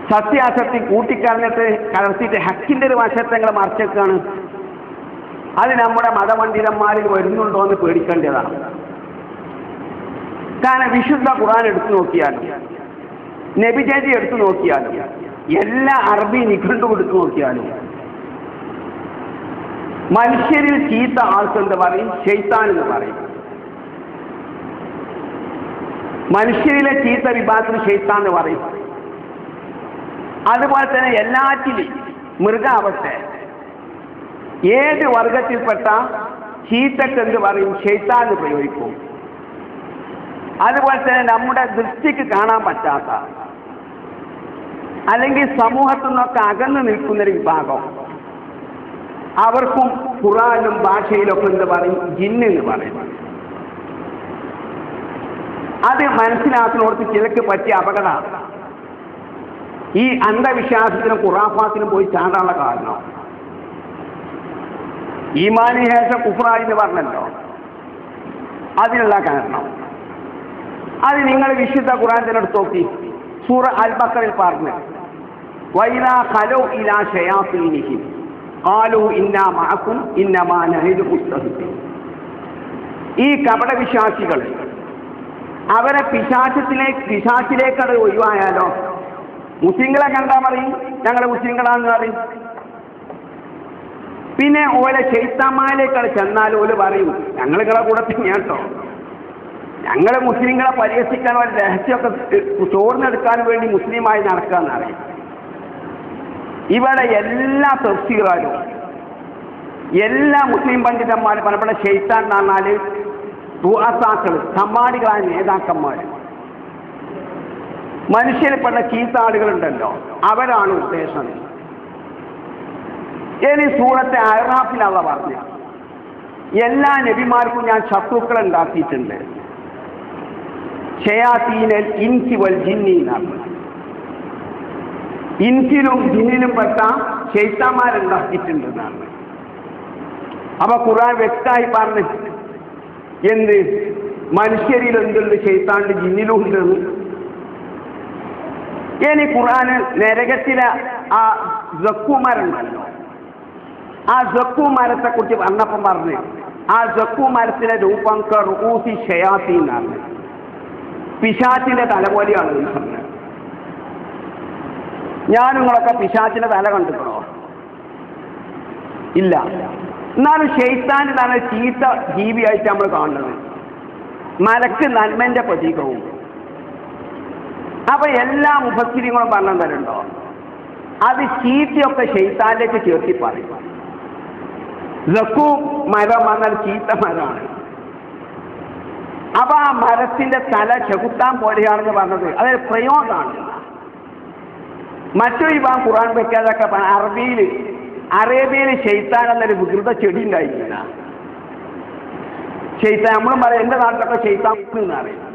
സത്യാസക്തി കൂട്ടിക്കലർന്നിട്ട് കലർത്തിയിട്ട് ഹക്കിൻ്റെ ഒരു വശത്തെ നിങ്ങൾ മറിച്ചേക്കാണ്. അത് നമ്മുടെ മതപണ്ഡിതന്മാരിൽ വരുന്നുണ്ടോ എന്ന് പേടിക്കേണ്ടതാണ്. കാരണം വിശുദ്ധ ഖുർആൻ എടുത്തു നോക്കിയാലും നബിചര്യ എടുത്തു നോക്കിയാലും എല്ലാ അറബി നിഘണ്ടും എടുത്തു നോക്കിയാലും മനുഷ്യരിൽ ചീത്ത ആൾക്ക് എന്ത് പറയും? ശൈത്താൻ എന്ന് പറയും. മനുഷ്യരിലെ ചീത്ത വിഭാഗത്തിന് ശൈത്താൻ എന്ന് പറയും. അതുപോലെ തന്നെ എല്ലാറ്റിലും മൃഗാവട്ടെ ഏത് വർഗത്തിൽപ്പെട്ട ചീത്തക്ക് എന്ത് പറയും? ശൈത്താൻ എന്ന് പ്രയോഗിക്കും. അതുപോലെ തന്നെ നമ്മുടെ ദൃഷ്ടിക്ക് കാണാൻ പറ്റാത്ത അല്ലെങ്കിൽ സമൂഹത്തിൽ നിന്നൊക്കെ അകന്നു നിൽക്കുന്നൊരു വിഭാഗം, അവർക്കും ഖുർആനിലും ഭാഷയിലൊക്കെ എന്ത് പറയും? ജിന്ന് എന്ന് പറയും. അത് മനസ്സിലാക്കുന്നിടത്ത് ചിലക്ക് പറ്റിയ അപകടമാണ് ഈ അന്ധവിശ്വാസത്തിനും ഖുറാഫാത്തിനും പോയി ചാടാനുള്ള കാരണം. ഈമാനി ശേഷം കുഫ്റായി എന്ന് പറഞ്ഞല്ലോ, അതിനുള്ള കാരണം. അത് നിങ്ങൾ വിശുദ്ധ ഖുർആൻ തന്നെ എടുത്ത് നോക്കി. സൂറ അൽ ബഖറയിൽ പറഞ്ഞു, വൈദാ ഖലൗ ഇലാ ശയാത്തീനിഹിം ഖാലൂ ഇന്നാ മഅകും ഇന്നമാ നഹ്നു മുസ്തഹ്സിഊൻ. ഈ കപട വിശ്വാസികൾ അവരെ പിശാചിലേക്ക് അത് ഒഴിവായാലോ, മുസ്ലിങ്ങളെ കണ്ടാൽ പറയും ഞങ്ങൾ മുസ്ലിങ്ങളാണെന്ന് പറയും. പിന്നെ ഓലെ ശൈത്താന്മാരിലേക്കാണ് ചെന്നാൽ ഓല് പറയും ഞങ്ങൾ നിങ്ങളെ കൂടെ തന്നെയാട്ടോ, ഞങ്ങൾ മുസ്ലിങ്ങളെ പരിഹസിക്കാൻ ഒരു രഹസ്യമൊക്കെ ചോർന്നെടുക്കാൻ വേണ്ടി മുസ്ലിമായി നടക്കാന്ന് അറിയും. ഇവിടെ എല്ലാ തഫ്സീറുകാരും എല്ലാ മുസ്ലിം പണ്ഡിതന്മാരും പലപ്പോഴും ശൈത്താൻ എന്ന് പറഞ്ഞാൽ റുഅസാക്കൾ, സമ്മാനികളായ നേതാക്കന്മാർ, മനുഷ്യരിൽപ്പെട്ട ചീത്ത ആളുകളുണ്ടല്ലോ, അവരാണ് ഉദ്ദേശം. ഇനി സൂറത്തെ അഹ്റാഫിലുള്ള പറഞ്ഞു, എല്ലാ നബിമാർക്കും ഞാൻ ശത്രുക്കളെ ഉണ്ടാക്കിയിട്ടുണ്ട്. ശയാത്തീനൽ ഇൻസി വൽ ജിന്നി എന്നാണ്. ഇൻസിലും ജിന്നിലും പെട്ട ശൈത്താന്മാരുണ്ടാക്കിയിട്ടുണ്ടെന്നാണ്. അപ്പൊ ഖുർആൻ വ്യക്തമായി പറഞ്ഞു എന്ത്? മനുഷ്യരിൽ എന്തുണ്ട്? ശൈത്താണ്ട് ജിന്നിലും ഉണ്ടെന്ന്. ഇനി ഖുർആന് നരകത്തിലെ ആ സഖൂ മരമുണ്ടല്ലോ, ആ സഖൂ മരത്തെ കുറിച്ച് പറഞ്ഞപ്പം പറഞ്ഞു, ആ സഖൂ മരത്തിലെ രൂപം റൂസി ശയാത്തി എന്നാണ്, പിശാചിന്റെ തല പോലെയാണ് പറഞ്ഞത്. ഞാൻ നിങ്ങളൊക്കെ പിശാചിന്റെ തല കണ്ടിട്ടുണ്ടോ? ഇല്ല. എന്നാലും ശൈത്താന്റെ തല ചീത്ത ജീവിയായിട്ട് നമ്മൾ കാണുന്നത്, മലക്ക് നന്മന്റെ പ്രതീകവും. അപ്പൊ എല്ലാ മുഫസ്സിരിങ്ങളും പറഞ്ഞു തരുന്നുണ്ടോ? അത് ചീത്തയൊക്കെ ശൈത്താനിലേക്ക് ചേർത്തി പറയും. സഖൂ മരം വന്നാൽ ചീത്ത മരമാണ്. അപ്പൊ ആ മരത്തിന്റെ തല ചെകുത്താൻ പോലെയാണെന്ന് പറഞ്ഞത് അതൊരു പ്രയോഗമാണ്. മറ്റൊരു വിഭാഗം ഖുർആൻ വെക്കാതൊക്കെ അറേബ്യയിൽ ശൈത്താൻ എന്നൊരു വികൃത ചെടി ഉണ്ടായിരിക്കുന്ന ശൈത്താൻ. നമ്മളും പറയാം എന്റെ നാട്ടിലൊക്കെ ശൈത്താൻ എന്ന് അറിയാം.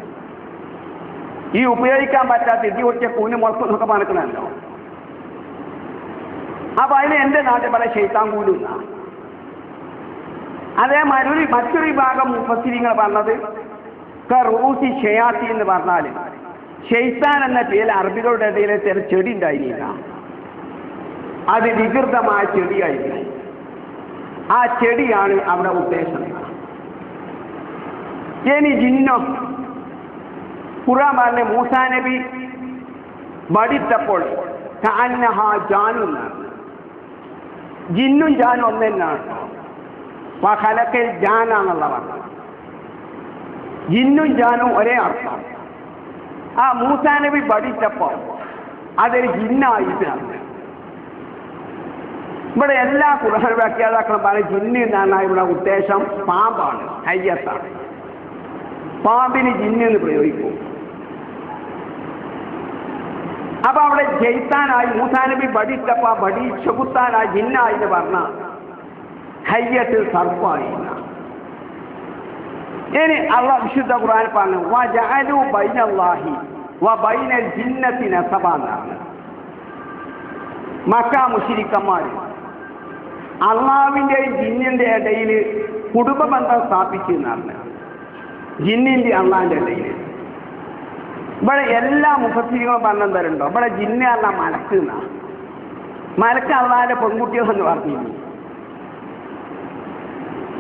ഈ ഉപയോഗിക്കാൻ പറ്റാത്ത ഇടി ഒറ്റ കൂന് മുളക്കുന്നൊക്കെ പറക്കണമല്ലോ. അപ്പൊ അതിന് എന്റെ നാട്ടിൽ പറയാം ശൈത്താൻ കൂലുന്ന. അതേമാതിരി മറ്റൊരു വിഭാഗം മുഫസ്സിരിങ്ങൾ പറഞ്ഞത് റൂസി ഷയാത്തി എന്ന് പറഞ്ഞാൽ ഷെയ്ത്താൻ എന്ന പേരിൽ അറബികളുടെ ഇടയിലെ ചില ചെടി ഉണ്ടായിരുന്നില്ല, അത് വികൃതമായ ചെടിയായിരുന്നു. ആ ചെടിയാണ് അവിടെ ഉദ്ദേശം. ഇനി ജിന്നോ, ഖുർആൻ പറഞ്ഞ മൂസാ നബി വടിത്തപ്പോൾ ജാനു എന്നാണ്. ജിന്നും ജാനും ഒന്ന് തന്നെയാണ്. ഫഖലഖൽ ജാനാന്നുള്ള പറഞ്ഞത് ജിന്നും ജാനും ഒരേ അർത്ഥം. ആ മൂസാ നബി പഠിച്ചപ്പോ അതൊരു ജിന്നായിട്ടാണ്. ഇവിടെ എല്ലാ ഖുർആൻ വ്യാഖ്യാതാക്കളും പറയും ജിന്ന് എന്നാണ് ഇവിടെ ഉദ്ദേശം പാമ്പാണ്, ഹയ്യത്താണ്. പാമ്പിന് ജിന്ന് എന്ന് പ്രയോഗിക്കും. അപ്പൊ അവിടെ ജയിത്താനായി മൂസാ നബി പഠിച്ചപ്പോ ചെകുത്താനായി ജിന്നായി എന്ന് പറഞ്ഞ ഹയ്യത്ത് സർപ്പായി. ഇനി അള്ളാഹ് വിശുദ്ധ ഖുർആൻ പറഞ്ഞു വജഅലു ബൈനല്ലാഹി വബൈനൽ ജിന്നത്തി നസബ എന്നാണ്. മക്ക മുശ്രിക്കന്മാർ അള്ളാഹുവിൻ്റെയും ജിന്നിന്റെ ഇടയിൽ കുടുംബ ബന്ധം സ്ഥാപിച്ചു എന്നാണ്. ജിന്നിന്റെ അള്ളാഹിന്റെ ഇടയിൽ ഇവിടെ എല്ലാ മുഫസ്സിറുകളും പറഞ്ഞം തരുന്നുണ്ടോ? ഇവിടെ ജിന്ന് പറഞ്ഞാൽ മലക്ക് എന്നാണ്. മലക്ക് അള്ളാഹിന്റെ പെൺകുട്ടികളെന്ന് പറഞ്ഞിരുന്നു.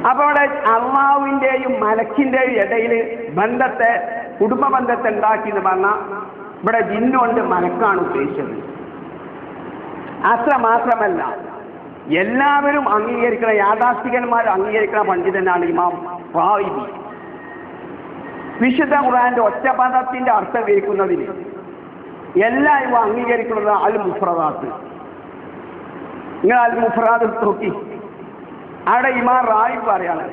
അപ്പൊ അവിടെ അള്ളാഹുവിന്റെയും മലക്കിന്റെയും ഇടയിൽ ബന്ധത്തെ കുടുംബ ബന്ധത്തെ ഉണ്ടാക്കി എന്ന് പറഞ്ഞാൽ ഇവിടെ ജിന്നുകൊണ്ട് മലക്കാണ് ഉദ്ദേശിച്ചത്. അത്ര മാത്രമല്ല, എല്ലാവരും അംഗീകരിക്കുന്ന യാഥാസ്ഥികന്മാർ അംഗീകരിക്കുന്ന പണ്ഡിതനാണ് ഇമാം റായിബി. വിശുദ്ധ ഖുർആന്റെ ഒറ്റപദത്തിന്റെ അർത്ഥം വിവരിക്കുന്നതിന് എല്ലാവരും അംഗീകരിക്കുന്നത് അൽ മുഫ്രദാത്ത്. നിങ്ങൾ അൽ മുഫ്രദാത്ത് നോക്കി, അവിടെ ഇമാം റായിബ് പറയാണ്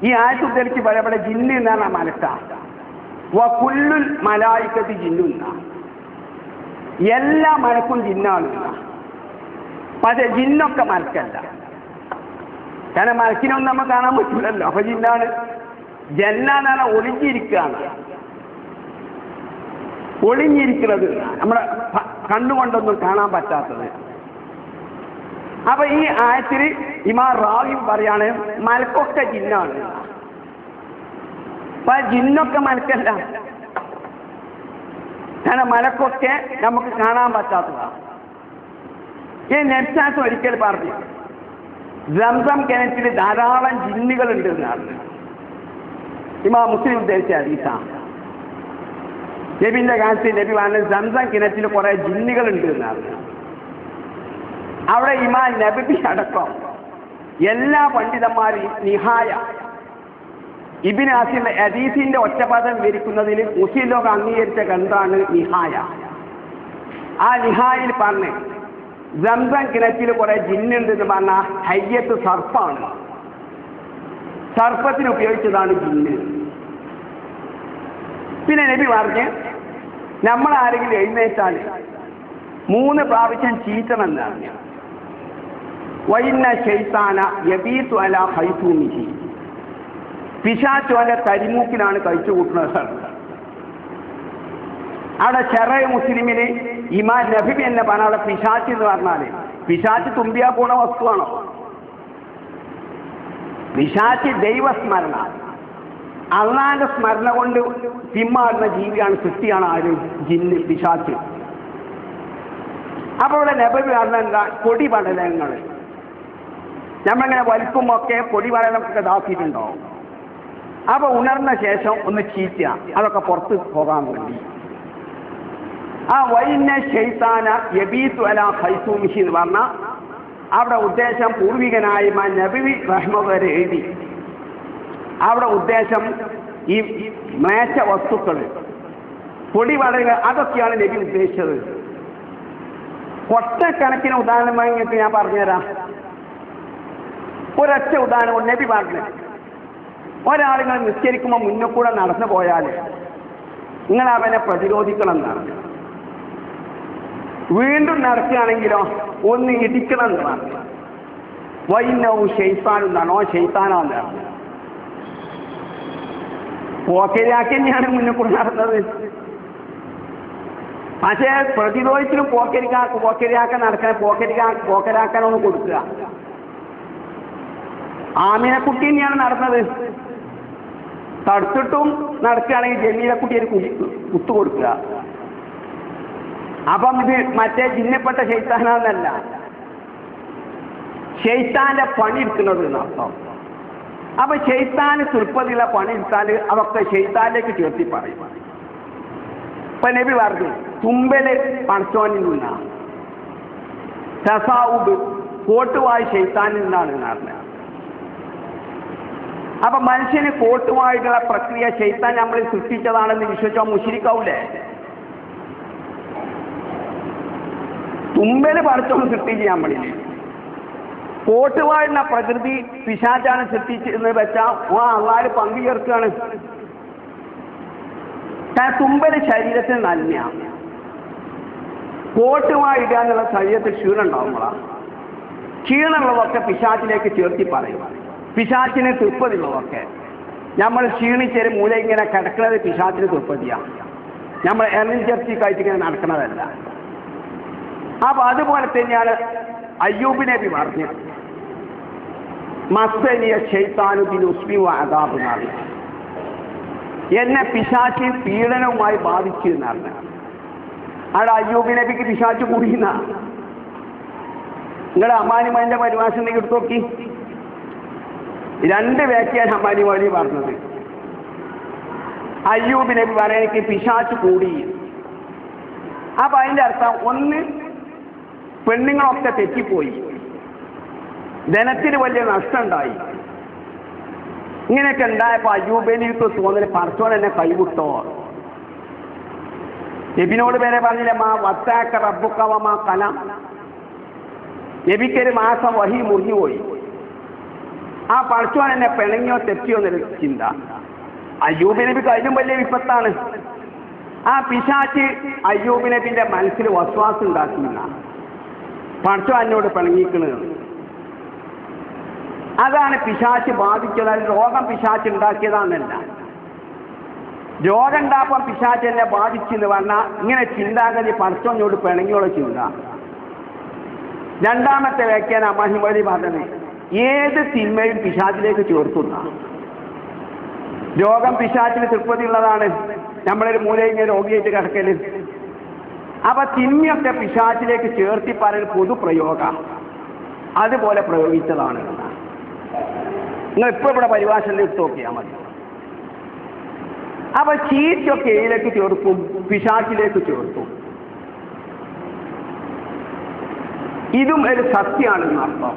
ഈ ആയത്ത് ഉദ്ധരിച്ച് പറയപ്പെടെ ജിന്ന് എന്നാണ് മലക്ക. വകുല്ലുൽ മലായികത്തി ജിന്നുന്ന, എല്ലാ മലക്കും ജിന്നാണ്. പക്ഷെ ജിന്നൊക്കെ മലക്കല്ല. കാരണം മലക്കിനൊന്നും നമ്മൾ കാണാൻ പറ്റില്ലല്ലോ. അപ്പൊ ജിന്നാണ്. ജന്നാണ് ഒളിഞ്ഞിരിക്കുകയാണ്. ഒളിഞ്ഞിരിക്കുന്നത് നമ്മുടെ കണ്ണുകൊണ്ടൊന്നും കാണാൻ പറ്റാത്തത്. അപ്പൊ ഈ ആയത്തിൽ ഇമാം റാവിയും പറയാണ് മലക്കൊക്കെ ജിന്നാണ്. അപ്പൊ ജിന്നൊക്കെ മലക്കല്ല. കാരണം മലക്കൊക്കെ നമുക്ക് കാണാൻ പറ്റാത്തതാണ്. ഈ നെറ്റ്സാസ് ഒരിക്കൽ പറഞ്ഞു സംസം കിണറ്റിൽ ധാരാളം ജിന്നുകളുണ്ട് എന്നാണ്. ഇമാം മുസ്ലിം ഉദ്ദേശിച്ച ഹദീസാണ്. നബിന്റെ കാലത്ത് നബി പറഞ്ഞ സംസം കിണറ്റിൽ കുറെ ജിന്നുകളുണ്ട് എന്നാണ്. അവിടെ ഇമാം നബി അടക്കം എല്ലാ പണ്ഡിതന്മാരും നിഹായ ഇബ്നു അസീറിന്റെ ഹദീസിന്റെ ഒറ്റപദം വിവരിക്കുന്നതിൽ മുസ്ലിം ലോകം അംഗീകരിച്ച ഗ്രന്ഥമാണ് നിഹായ. ആ നിഹായിൽ പറഞ്ഞ് സംസം കിണറ്റിൽ കുറെ ജിന്നുണ്ട് എന്ന് പറഞ്ഞാൽ ഹയ്യത്ത് സർപ്പാണ്. സർപ്പത്തിന് ഉപയോഗിച്ചതാണ് ജിന്ന്. പിന്നെ നബി പറഞ്ഞ് നമ്മൾ ആരെങ്കിലും എഴുന്നേറ്റാൽ 3 പ്രാവശ്യം ചീറ്റണമെന്നാണ്. വൈന്ന ശൈത്താന യബീതു അലാ ഖൈതൂമിഹി, പിശാച് അവന്റെ കരിമൂക്കിലാണ് കഴിച്ചു കൂട്ടുന്നത്. അവിടെ ചെറിയ മുസ്ലിമിന് ഇമാം നബി എന്നെ പറഞ്ഞ അവിടെ പിശാച്ച് എന്ന് പറഞ്ഞാൽ പിശാച്ച് തുമ്പിയാ പോണ വസ്തുവാണോ? പിശാച്ച് ദൈവസ്മരണ, അള്ളാന്റെ സ്മരണ കൊണ്ട് പിന്മാറുന്ന ജീവിയാണ്, സൃഷ്ടിയാണ് ആര്? ജിന്ന്, പിശാച്ച്. അപ്പൊ ഇവിടെ നബി പറഞ്ഞ എന്താ? പൊടി പടലങ്ങൾ. നമ്മളിങ്ങനെ വലിപ്പമൊക്കെ പൊടി പടലമൊക്കെ ഇതാക്കിയിട്ടുണ്ടോ? അപ്പൊ ഉണർന്ന ശേഷം ഒന്ന് ചീറ്റുക, അതൊക്കെ പുറത്ത് പോകാൻ വേണ്ടി. ആ വൈന്ന ശൈത്താന യബീതു അലാ ഖൈതൂമിഹി എന്ന് പറഞ്ഞ അവിടെ ഉദ്ദേശം പൂർവികനായ നബി റഹ്മത്ത് എഴുതി. അവിടെ ഉദ്ദേശം ഈ മേച്ച വസ്തുക്കൾ, പൊടി വളരുക, അതൊക്കെയാണ് നബി ഉദ്ദേശിച്ചത്. ഒറ്റക്കണക്കിന് ഉദാഹരണമായി ഞാൻ പറഞ്ഞുതരാം. ഒരൊറ്റ ഉദാഹരണം നബി പറഞ്ഞു. ഒരാളിങ്ങൾ നിസ്കരിക്കുമ്പോൾ മുന്നേ കൂടെ നടന്നു പോയാൽ നിങ്ങൾ അവനെ പ്രതിരോധിക്കണം എന്നാണ്. വീണ്ടും നടക്കുകയാണെങ്കിലോ ഒന്ന് ഇടിക്കണം എന്ന് പറഞ്ഞു. വൈന്നവും ഷെയ്ത്താനെന്നാണോ ഷെയ്ത്താനാന്നാണ്. പോക്കരാക്കി തന്നെയാണ് മുന്നേ കൂടെ നടന്നത്. പക്ഷേ പ്രതിരോധത്തിലും പോക്കരിയാക്കാൻ നടക്കാൻ പോക്കരാക്കാനൊന്ന് കൊടുക്കുക. ആമിനക്കുട്ടി തന്നെയാണ് നടന്നത്. തടുത്തിട്ടും നടക്കുകയാണെങ്കിൽ ജമീലക്കുട്ടി ഒരു കുത്തു കൊടുക്കുക. അപ്പം ഇത് മറ്റേ ജിന്നപ്പെട്ട ശൈത്താനല്ല, ശൈത്താന്റെ പണി എടുക്കുന്നത് എന്നർത്ഥം. അപ്പൊ ശൈത്താന് തൃപ്പതിയുള്ള പണി എടുത്താൽ അതൊക്കെ ശൈത്താനിലേക്ക് ചേർത്തി പറയും. ഇപ്പൊ നബി പറഞ്ഞു തുമ്പല് പടച്ചോനിൽ നിന്നാണ്, തസാവുബ് കോട്ടുവായി ശൈത്താനിൽ നിന്നാണ് പറഞ്ഞത്. അപ്പൊ മനുഷ്യന് കോട്ടുമായിട്ടുള്ള പ്രക്രിയ ശൈത്താൻ നമ്മൾ സൃഷ്ടിച്ചതാണെന്ന് വിശ്വസിച്ചാൽ മുശ്രിക്കാവൂലേ? തുമ്പല് പടച്ചോൻ സൃഷ്ടിച്ച് നമ്മളില്ലേ? കോട്ടുവായിട്ടുള്ള പ്രകൃതി പിശാചാണ് സൃഷ്ടിച്ചെന്ന് വെച്ചാൽ അള്ളാഹ് പങ്കു ചേർക്കുകയാണ്. തുമ്പല് ശരീരത്തിന് നന്മയാണ്. കോട്ടുമായിടുക എന്നുള്ള ശരീരത്തിൽ ക്ഷീണം ഉണ്ടാവുമ്പോഴാണ്. ക്ഷീണമുള്ളതൊക്കെ പിശാചിലേക്ക് ചേർത്തി പറയും. പിശാചിന് തൃപ്പതിയുള്ളതൊക്കെ. നമ്മൾ ക്ഷീണിച്ചൊരു മൂല ഇങ്ങനെ കിടക്കുന്നത് പിശാചിന് തൃപ്പതിയാണ്. നമ്മൾ എനർജറ്റിക്കായിട്ട് ഇങ്ങനെ നടക്കണതല്ല. അപ്പൊ അതുപോലെ തന്നെയാണ് അയ്യൂബ് നബി പറഞ്ഞത്, മസ്തനിയ ശൈത്താനുബിൻ ഉസ്മി അദാബ് എന്നാണ്. എന്നെ പിശാചി പീഡനവുമായി ബാധിച്ചു എന്നാണ്. അവിടെ അയ്യൂബ് നബിക്ക് പിശാച് കൂടിയുന്ന നിങ്ങളുടെ അമ്മാനിമാന്റെ പരിഭാഷ എടുത്തു നോക്കി. 2 വ്യാഖ്യാനം അമ്മാനിമാലി പറഞ്ഞത്. അയ്യൂബ് നബി പറയാൻ എനിക്ക് പിശാച് കൂടി. അപ്പൊ അതിന്റെ അർത്ഥം ഒന്ന്, പെണ്ണുങ്ങളൊക്കെ തെറ്റിപ്പോയി, ധനത്തിന് വലിയ നഷ്ടമുണ്ടായി. ഇങ്ങനെയൊക്കെ ഉണ്ടായപ്പോ അയ്യൂബിനിക്ക് തോന്നല് പടച്ചോൻ എന്നെ കൈവിട്ടോ. നബിനോട് പേരെ പറഞ്ഞില്ല, മാ വത്താക്ക റബ്ബുക്കവ മാ കലം. നബിക്കൊരു മാസം വഹി മുറിഞ്ഞുപോയി. ആ പടച്ചോൻ എന്നെ പിണങ്ങിയോ തെറ്റിയോ എന്നൊരു ചിന്ത. അയ്യൂബ് നബിക്ക് അതിലും വലിയ വിപത്താണ്. ആ പിശാച് അയ്യൂബ് നബിന്റെ മനസ്സിൽ വസ്വാസം ഉണ്ടാക്കുന്ന പടച്ചോൻ എന്നോട് പിണങ്ങിക്കുന്നത്. അതാണ് പിശാച് ബാധിച്ചത്. രോഗം പിശാച് ഉണ്ടാക്കിയതാണെന്നല്ല. രോഗം ഉണ്ടാക്കാൻ പിശാച് എന്നെ ബാധിച്ചെന്ന് പറഞ്ഞാൽ ഇങ്ങനെ ചിന്താഗതി പടച്ചോനോട് പിണങ്ങിയുള്ള ചിന്ത. രണ്ടാമത്തെ വ്യാഖ്യാനം അമ്മാഹിമലി പറഞ്ഞത്, ഏത് തിന്മയും പിശാചിലേക്ക് ചേർത്തുന്ന. രോഗം പിശാചിന് തൃപ്തിയുള്ളതാണ്. നമ്മളൊരു മൂലയിങ്ങനെ രോഗിയായിട്ട് കിടക്കല്. അപ്പൊ തിന്മയൊക്കെ പിശാചിലേക്ക് ചേർത്തി പറയുന്ന പൊതുപ്രയോഗം അതുപോലെ പ്രയോഗിച്ചതാണ്. നിങ്ങൾ ഇപ്പൊ ഇവിടെ പരിഭാഷയിൽ എടുത്ത് നോക്കിയാൽ മതി. അപ്പൊ ചീറ്റൊക്കെ ഏതിലേക്ക് ചേർക്കും? പിശാചിലേക്ക് ചേർക്കും. ഇതും ഒരു സത്യമാണെന്ന് അർത്ഥം.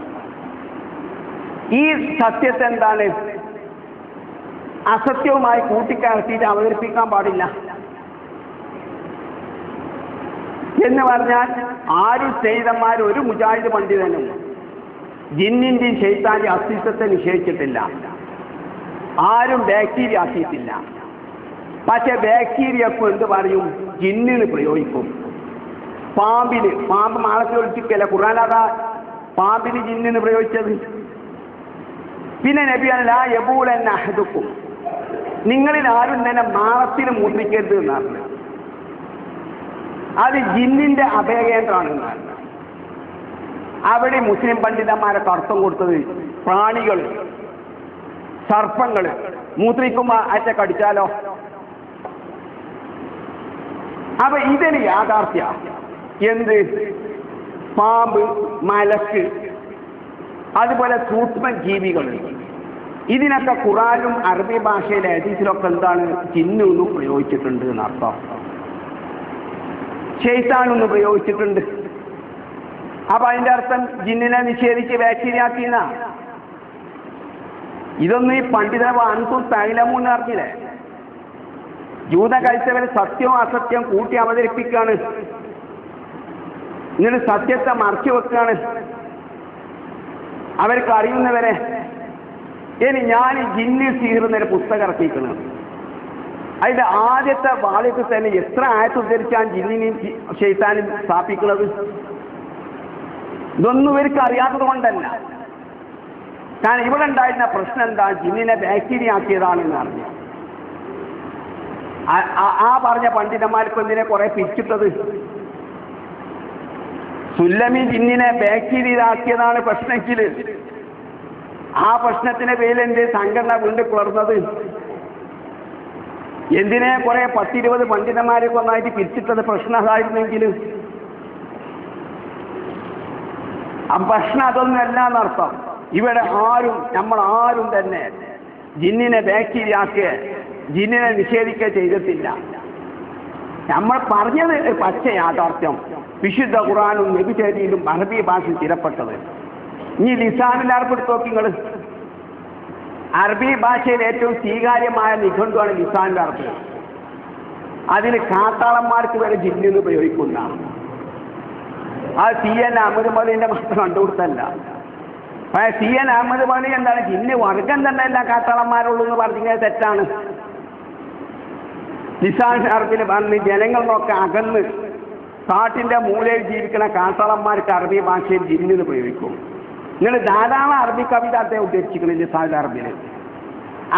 ഈ സത്യത്തെ എന്താണ് അസത്യവുമായി കൂട്ടിക്കലർത്തിയിട്ട് അവതരിപ്പിക്കാൻ പാടില്ല എന്ന് പറഞ്ഞാൽ, ആരും ചെയ്തന്മാർ ഒരു മുജാഹിദ് പണ്ഡിതനും ജിന്നിന്റെയും ശൈത്താന്റെ അസ്തിത്വത്തെ നിഷേധിച്ചിട്ടില്ല. ആരും ബാക്ടീരിയ ആക്കിയിട്ടില്ല. പക്ഷെ ബാക്ടീരിയക്കും എന്ത് പറയും? ജിന്നിന് പ്രയോഗിക്കും. പാമ്പ് മാളത്തിൽ ഒളിച്ചിക്കല്ല. ഖുർആനിൽ പാമ്പിന് ജിന്നിന് പ്രയോഗിച്ചത്. പിന്നെ നബിയാണ് ലാ യബൂലന്ന അഹദുക്കും, നിങ്ങളിൽ ആരും തന്നെ മാളത്തിന് മൂത്രിക്കരുത് എന്നാണ്. അത് ജിന്നിന്റെ അഭയകേന്ദ്രമാണ് എന്നാണ്. അവിടെ മുസ്ലിം പണ്ഡിതന്മാരൊക്കെ അർത്ഥം കൊടുത്തത് പ്രാണികൾ, സർപ്പങ്ങൾ മൂത്രിക്കുമ്പോ അറ്റ കടിച്ചാലോ. അപ്പൊ ഇതിന് യാഥാർത്ഥ്യ എന്ത്? പാമ്പ്, മലക്ക്, അതുപോലെ സൂക്ഷ്മജീവികൾ, ഇതിനൊക്കെ ഖുറാനും അറബി ഭാഷയിലെ ഹദീസിലൊക്കെ എന്താണ്? ജിന്നൊന്നും പ്രയോഗിച്ചിട്ടുണ്ട് എന്നർത്ഥം. ശൈത്താനൊന്നും പ്രയോഗിച്ചിട്ടുണ്ട്. അപ്പൊ അതിന്റെ അർത്ഥം ജിന്നിനെ നിഷേധിച്ച് ബാക്ടീരിയാക്കിന്ന. ഇതൊന്നും ഈ പണ്ഡിത അൻകും തൈലമൂന്ന് അറിഞ്ഞില്ലേ? ജൂത കഴിച്ചവരെ സത്യവും അസത്യം കൂട്ടി അവതരിപ്പിക്കുകയാണ്. ഇങ്ങനെ സത്യത്തെ മറച്ചു വെക്കുകയാണ് അവർക്ക് അറിയുന്നവരെ. ഇനി ഞാൻ ജിന്നി സീറുന്നൊരു പുസ്തകം ഇറക്കിയിരിക്കുന്നത്. അതിന്റെ ആദ്യത്തെ വാള്യത്തിൽ തന്നെ എത്ര ആയത്ത് ഉദ്ധരിച്ചാണ് ജിന്നിനെയും ശൈത്താനും സ്ഥാപിക്കുന്നത്? ഇതൊന്നും ഇവർക്ക് അറിയാത്തത് കൊണ്ടല്ല. കാരണം ഇവിടെ ഉണ്ടായിരുന്ന പ്രശ്നം എന്താ? ജിന്നിനെ ബാക്ടീരിയ ആക്കിയതാണെന്ന് അറിഞ്ഞു. ആ പറഞ്ഞ പണ്ഡിതന്മാർക്ക് എന്തിനെ കുറെ പിരിച്ചിട്ടത്? സുല്ലമി ജിന്നിനെ ബാക്ടീരിയ ആക്കിയതാണ് പ്രശ്നമെങ്കിൽ ആ പ്രശ്നത്തിന്റെ പേരിൽ എന്റെ സംഘടന വീണ്ടും പുലർന്നത് എന്തിനെ കുറെ 10-20 പണ്ഡിതന്മാരെ ഒന്നായിട്ട് പിരിച്ചിട്ടത് പ്രശ്നം അതായിരുന്നെങ്കിൽ ആ പ്രശ്നം അതൊന്നുമല്ല എന്നർത്ഥം. ഇവിടെ നമ്മളാരും തന്നെ ജിന്നിനെ ബാക്ടീരിയ ആക്കുക, ജിന്നിനെ നിഷേധിക്കുക ചെയ്തിട്ടില്ല. നമ്മൾ പറഞ്ഞത് പച്ച യാഥാർത്ഥ്യം. വിശുദ്ധ ഖുർആനും നബിചര്യയിലും അറബി ഭാഷ സ്ഥിരപ്പെട്ടത്. ഇനി ലിസാനിൽ അർപ്പെടുത്ത് നോക്കി നിങ്ങൾ. അറബി ഭാഷയിൽ ഏറ്റവും സ്വീകാര്യമായ നിഘണ്ടുവാണ് ലിസാനിൽ അർപ്പ്. അതിന് കാത്താളന്മാർക്ക് വരെ ജിന്നിന് ഉപയോഗിക്കുന്ന അത് CN അഹമ്മദ് മൗലവിന്റെ മാത്രം കണ്ടുകൊടുത്തല്ല. CN അഹമ്മദ് മൗലവി എന്താണ്? ജിന്ന് വർഗം തന്നെ എല്ലാ കാത്താളന്മാരുള്ളൂ എന്ന് പറഞ്ഞാൽ തെറ്റാണ്. ലിസാൻ അറബിൽ പറഞ്ഞ് ജനങ്ങളിലൊക്കെ അകന്ന് കാട്ടിന്റെ മൂലയിൽ ജീവിക്കുന്ന കാട്ടാളന്മാർക്ക് അറബി ഭാഷയിൽ ജിന്നിന് പ്രയോഗിക്കും. നിങ്ങൾ ധാരാളം അറബി കവിത അദ്ദേഹം ഉദ്ധരിച്ചിരിക്കുന്നില്ല സാഹിത്യ അറബിയിൽ.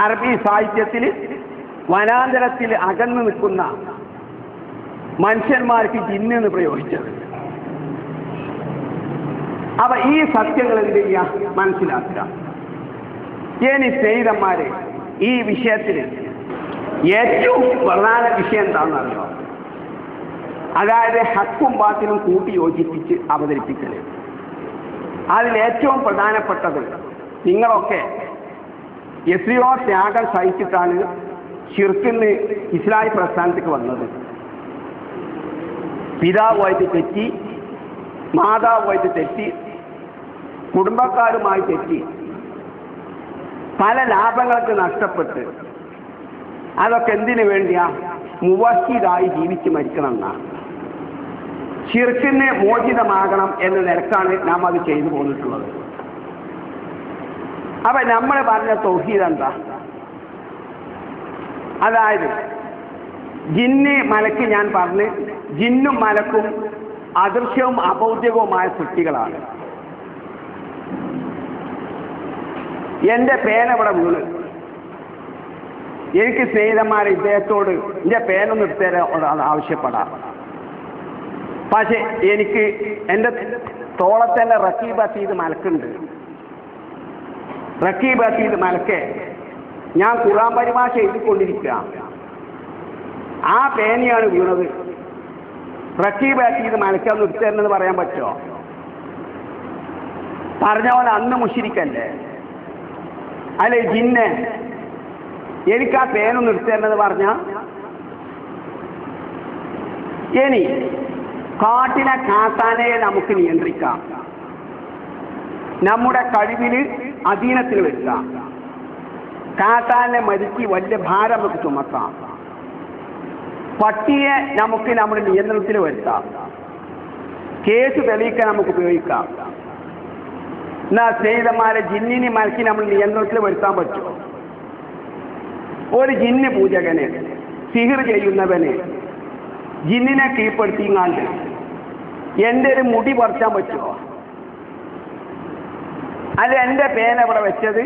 അറബി സാഹിത്യത്തിൽ വനാന്തരത്തിൽ അകന്നു നിൽക്കുന്ന മനുഷ്യന്മാർക്ക് ജിന്ന് എന്ന് പ്രയോഗിച്ചത്. അപ്പൊ ഈ സത്യങ്ങൾ എന്ത് ചെയ്യുക, മനസ്സിലാക്കുക. ഇനി സ്നേഹിതന്മാരെ, ഈ വിഷയത്തിൽ ഏറ്റവും പ്രധാന വിഷയം എന്താണെന്നറിയോ? അതായത് ഹക്കും ബാത്തിലും കൂട്ടി യോജിപ്പിച്ച് അവതരിപ്പിക്കല്. അതിലേറ്റവും പ്രധാനപ്പെട്ടത്, നിങ്ങളൊക്കെ എത്രയോ ത്യാഗം സഹിച്ചിട്ടാണ് ശിർക്കിന് ഇസ്ലാഹി പ്രസ്ഥാനത്തേക്ക് വന്നത്. പിതാവുമായിട്ട് തെറ്റി, മാതാവുമായിട്ട് തെറ്റി, കുടുംബക്കാരുമായി തെറ്റി, പല ലാഭങ്ങൾക്ക് നഷ്ടപ്പെട്ട്, അതൊക്കെ എന്തിനു വേണ്ടിയാ? മുവഹിദായി ജീവിച്ച് മരിക്കണം എന്നാണ്. ശിർക്കിന് മോചിതമാകണം എന്ന നിലക്കാണ് നാം അത് ചെയ്തു പോന്നിട്ടുള്ളത്. അപ്പൊ നമ്മൾ പറഞ്ഞ തൗഹീദ് എന്താ? അതായത് ജിന്ന് മലക്ക്, ഞാൻ പറഞ്ഞ് ജിന്നും മലക്കും അദൃശ്യവും അഭൗതികവുമായ സൃഷ്ടികളാണ്. എന്റെ പേന ഇവിടെ വീണ്, എനിക്ക് സ്നേഹിതന്മാരെ ഇദ്ദേഹത്തോട് എന്റെ പേനൊന്ന് എടുത്തേരാൻ ആവശ്യപ്പെടാം. പക്ഷെ എനിക്ക് എൻ്റെ തോളത്തന്നെ റക്കീബ് അത്തീത് മലക്കുണ്ട്. റക്കീബ് അത്തീത് മലക്കെ ഞാൻ ഖുർആൻ പരിഭാഷ എഴുതിക്കൊണ്ടിരിക്കുക. ആ പേനയാണ് വീണത്. റക്കീബ് അത്തീത് മലക്കൊന്ന് എടുത്തേരെന്ന് പറയാൻ പറ്റുമോ? പറഞ്ഞ പോലെ അന്ന് മുശ്രിക്കല്ലേ? അല്ലെ ജിന്നെ എനിക്ക് ആ പേനൊന്ന് എടുത്തേരെന്ന് പറഞ്ഞ, ഇനി കാട്ടിനെ കാട്ടാനയെ നമുക്ക് നിയന്ത്രിക്കാം, നമ്മുടെ കഴിവിന് അധീനത്തിൽ വെക്കാം, കാട്ടാനെ മരിച്ച് വലിയ ഭാരം നമുക്ക് ചുമക്കാം, പട്ടിയെ നമുക്ക് നമ്മുടെ നിയന്ത്രണത്തിൽ വരുത്താം, കേസ് തെളിയിക്കാൻ നമുക്ക് ഉപയോഗിക്കാം. എന്നാ സ്നേഹിതന്മാരെ, ജിന്നിനെ മലക്കി നമ്മൾ നിയന്ത്രണത്തിൽ വരുത്താൻ പറ്റുമോ? ഒരു ജിന്ന് പൂജകന്, സിഹിർ ചെയ്യുന്നവന് ജിന്നിനെ കീഴ്പ്പെടുത്തിങ്ങാണ്ട് എൻ്റെ ഒരു മുടി പറിച്ചാൻ പറ്റുമോ? അല്ല എൻ്റെ പേന ഇവിടെ വെച്ചത്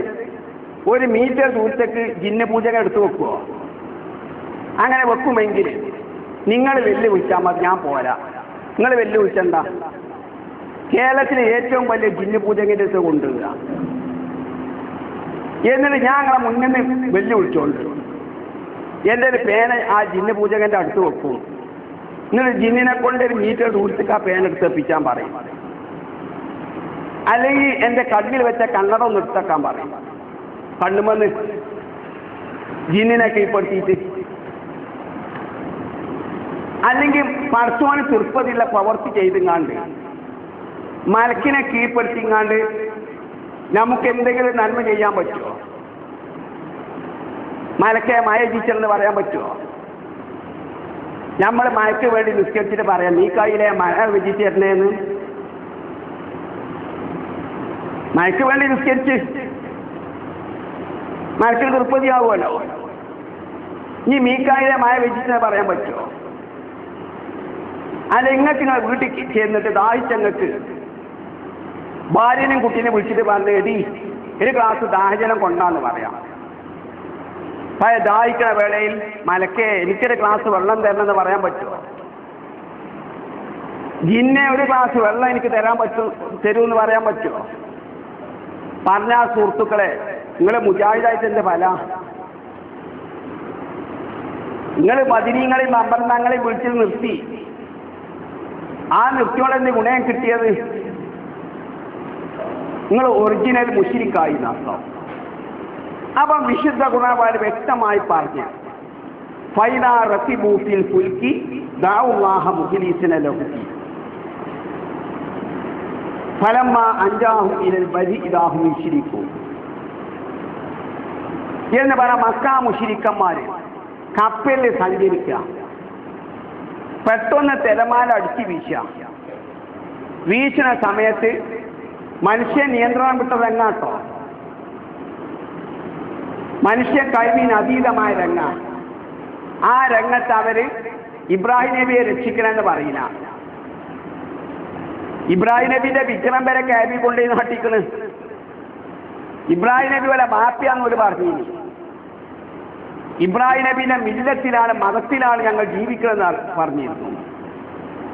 1 മീറ്റർ ദൂരത്തേക്ക് ജിന്ന് പൂജകൻ എടുത്തു വെക്കുമോ? അങ്ങനെ വെക്കുമെങ്കിൽ നിങ്ങൾ വെല്ലുവിളിച്ചാൽ മതി, ഞാൻ പോരാ. നിങ്ങൾ വെല്ലുവിളിച്ചണ്ട. കേരളത്തിലെ ഏറ്റവും വലിയ ജിന്ന് പൂജകൻ്റെ അടുത്ത് കൊണ്ടുവരിക. എന്നിട്ട് ഞാൻ നിങ്ങളെ മുന്നിൽ നിന്ന് വെല്ലുവിളിച്ചോണ്ട് എൻ്റെ ഒരു പേന ആ ജിന്ന് പൂജകൻ്റെ അടുത്ത് വെക്കും. എന്നിട്ട് ജിന്നിനെ കൊണ്ട് 1 മീറ്റർ ദൂരത്തേക്ക് ആ പേന എടുത്ത് എത്തിക്കാൻ പറയും. അല്ലെങ്കിൽ എൻ്റെ കണ്ണിൽ വെച്ച കണ്ണട ഒന്ന് എടുത്തേക്കാൻ പറയും. കണ്ണുമെന്ന് ജിന്നിനെ കീഴ്പ്പെടുത്തിയിട്ട്, അല്ലെങ്കിൽ പടച്ചോന് തൃപ്തിയുള്ള പ്രവൃത്തി ചെയ്തിങ്ങാണ്ട് മലക്കിനെ കീഴ്പ്പെടുത്തിങ്ങാണ്ട് നമുക്ക് എന്തെങ്കിലും നന്മ ചെയ്യാൻ പറ്റുമോ? മലക്കെ മഴ ടീച്ചറെന്ന് പറയാൻ പറ്റുമോ? നമ്മൾ മഴയ്ക്ക് വേണ്ടി നിസ്കരിച്ചിട്ട് പറയാം, നീ കയ്യിലെ മഴ വെച്ചിട്ട് തരണേന്ന്. മഴയ്ക്ക് വേണ്ടി നിസ്കരിച്ച് മഴയ്ക്ക് തൃപ്തിയാവുമല്ലോ. ഈ മീക്കായിലെ മഴ വെച്ചിട്ട് പറയാൻ പറ്റുമോ? അല്ല, ഇങ്ങക്ക് നിങ്ങൾ വീട്ടിൽ ചെന്നിട്ട് ദാഹിച്ചങ്ങൾക്ക് ഭാര്യനെയും കുട്ടീനെ വിളിച്ചിട്ട് പറഞ്ഞ്, എടി 1 ഗ്ലാസ് ദാഹജലം കൊണ്ടാന്ന് പറയാം. ദാഹിക്കുന്ന വേളയിൽ മലക്കെ എനിക്കൊരു ഗ്ലാസ് വെള്ളം തരണമെന്ന് പറയാൻ പറ്റുമോ? ജിന്നെ 1 ഗ്ലാസ് വെള്ളം എനിക്ക് തരുമെന്ന് പറയാൻ പറ്റുമോ? പറഞ്ഞ സുഹൃത്തുക്കളെ, നിങ്ങൾ മുജാഹിദായിട്ട് എൻ്റെ ഫല, നിങ്ങൾ ബദരീങ്ങളെയും അമ്പർണ്ണങ്ങളെയും വിളിച്ച് നിർത്തി. ആ നിർത്തിയോടെ ഗുണം കിട്ടിയത് നിങ്ങൾ ഒറിജിനൽ മുശ്രിക്കായി നടത്താം. അപ്പം വിശുദ്ധ ഖുർആൻ വ്യക്തമായി പറഞ്ഞു, ഫൈദാ റഖിബൂ ഫിൽ ഫുൽകി ദഅഉല്ലാഹ മുഖ്ലിസീന ലഹു ഫലമ്മാ അൻജാഹും ഇലൽ ബരി ഇദാ ഹും യുശ്രികൂൻ എന്ന് പറഞ്ഞ മക്കാ മുശ്രിക്കന്മാര് കപ്പലിൽ സഞ്ചരിക്കുക, പെട്ടെന്ന് തിരമാല അടിച്ചു വീശുന്ന സമയത്ത് മനുഷ്യ നിയന്ത്രണം വിട്ട രംഗാട്ടോ, മനുഷ്യ കഴിവിന് അതീതമായ രംഗ. ആ രംഗത്ത് അവര് ഇബ്രാഹിം നബിയെ രക്ഷിക്കണമെന്ന് പറയില്ല. ഇബ്രാഹിം നബിയുടെ വിക്രം വരെ കാബി കൊണ്ടുപോയി നാട്ടിക്കണ്. ഇബ്രാഹിം നബി പോലെ ബാപ്പിയാന്ന് ഒരു പറഞ്ഞു. ഇബ്രാഹിം നബിന്റെ മില്ലത്തിലാണ്, മതത്തിലാണ് ഞങ്ങൾ ജീവിക്കുന്നതെന്ന് പറഞ്ഞിരുന്നു.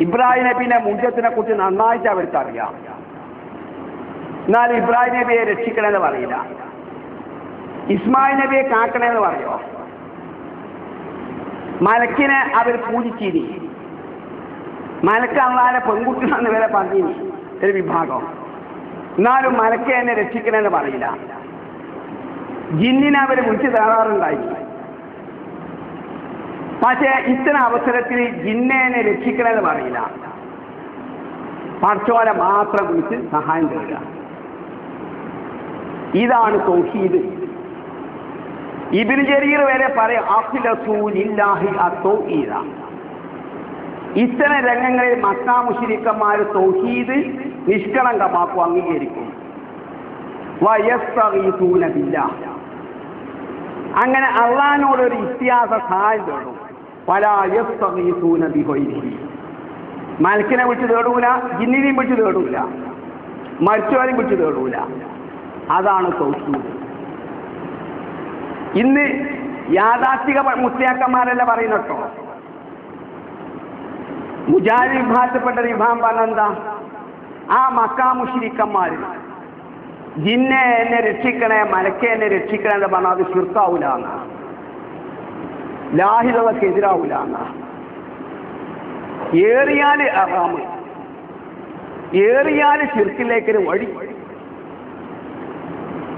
ഇബ്രാഹിം നബിന്റെ മുഞ്ചത്തിനെ കുറിച്ച് നന്നായിട്ട് അവർക്ക് അറിയാം. എന്നാൽ ഇബ്രാഹിം നബിയെ രക്ഷിക്കണമെന്ന് പറയില്ല. ഇസ്മായിൽ നബിയെ കാക്കണമെന്ന് പറയോ? മലക്കിനെ അവർ പൂജിച്ചിരി. മലക്ക് അള്ളാനെ പെൺകുട്ടികളെന്ന് വരെ പറഞ്ഞിനി ഒരു വിഭാഗം. എന്നാലും മലക്കെ എന്നെ രക്ഷിക്കണമെന്ന് പറയില്ല. ജിന്നിനെ അവർ വിളിച്ച് തേടാറുണ്ടായി. പക്ഷേ ഇത്തരം അവസരത്തിൽ ജിന്നെ രക്ഷിക്കണമെന്ന് പറയില്ല. പടച്ചോനെ മാത്രം വിളിച്ച് സഹായം തരിക. ഇതാണ് തൗഹീദ്. ഇബ്നു ജരീർ വരെ പറയും അഖ്ലസൂലില്ലാഹി അത്തൗഹീദ. ഇത്തരം രംഗങ്ങളിൽ മക്കാ മുശ്രിക്കന്മാർ തൗഹീദ് നിഷ്കളങ്കമാക്കും, അംഗീകരിക്കും. വയസ്തഗീസൂന ബില്ലാഹ്, അങ്ങനെ അള്ളാഹിനോടൊരു ഇസ്തിയാസ സഹായം തേടും. വലാ യസ്തഗീസൂന ബിഗൈരിഹി, മലക്കിനെ വിളിച്ച് തേടൂല, ജിന്നിനെയും വിളിച്ച് തേടൂല, മരിച്ചവരെയും വിളിച്ച് തേടൂല. അതാണ് തൗഹീദ്. ഇന്ന് യാഥാർത്ഥിക മുസ്ലിയാക്കന്മാരല്ല പറയുന്നട്ടോ. മുജാഹിദ് വിഭാഗത്തിൽപ്പെട്ട വിഭാഗം പറഞ്ഞെന്താ? ആ മക്കാ മുശ്രിക്കന്മാർ ജിന്നെ എന്നെ രക്ഷിക്കണേ, മലക്കെ എന്നെ രക്ഷിക്കണേ എന്ന് പറഞ്ഞാൽ അത് ശിർക്കാവൂല എന്നാ, ലാഹിദക്ക് എതിരാവൂല എന്നാ. ഏറിയാല് അറാമ്, ഏറിയാല് ശിർക്കിലേക്കൊരു വഴി.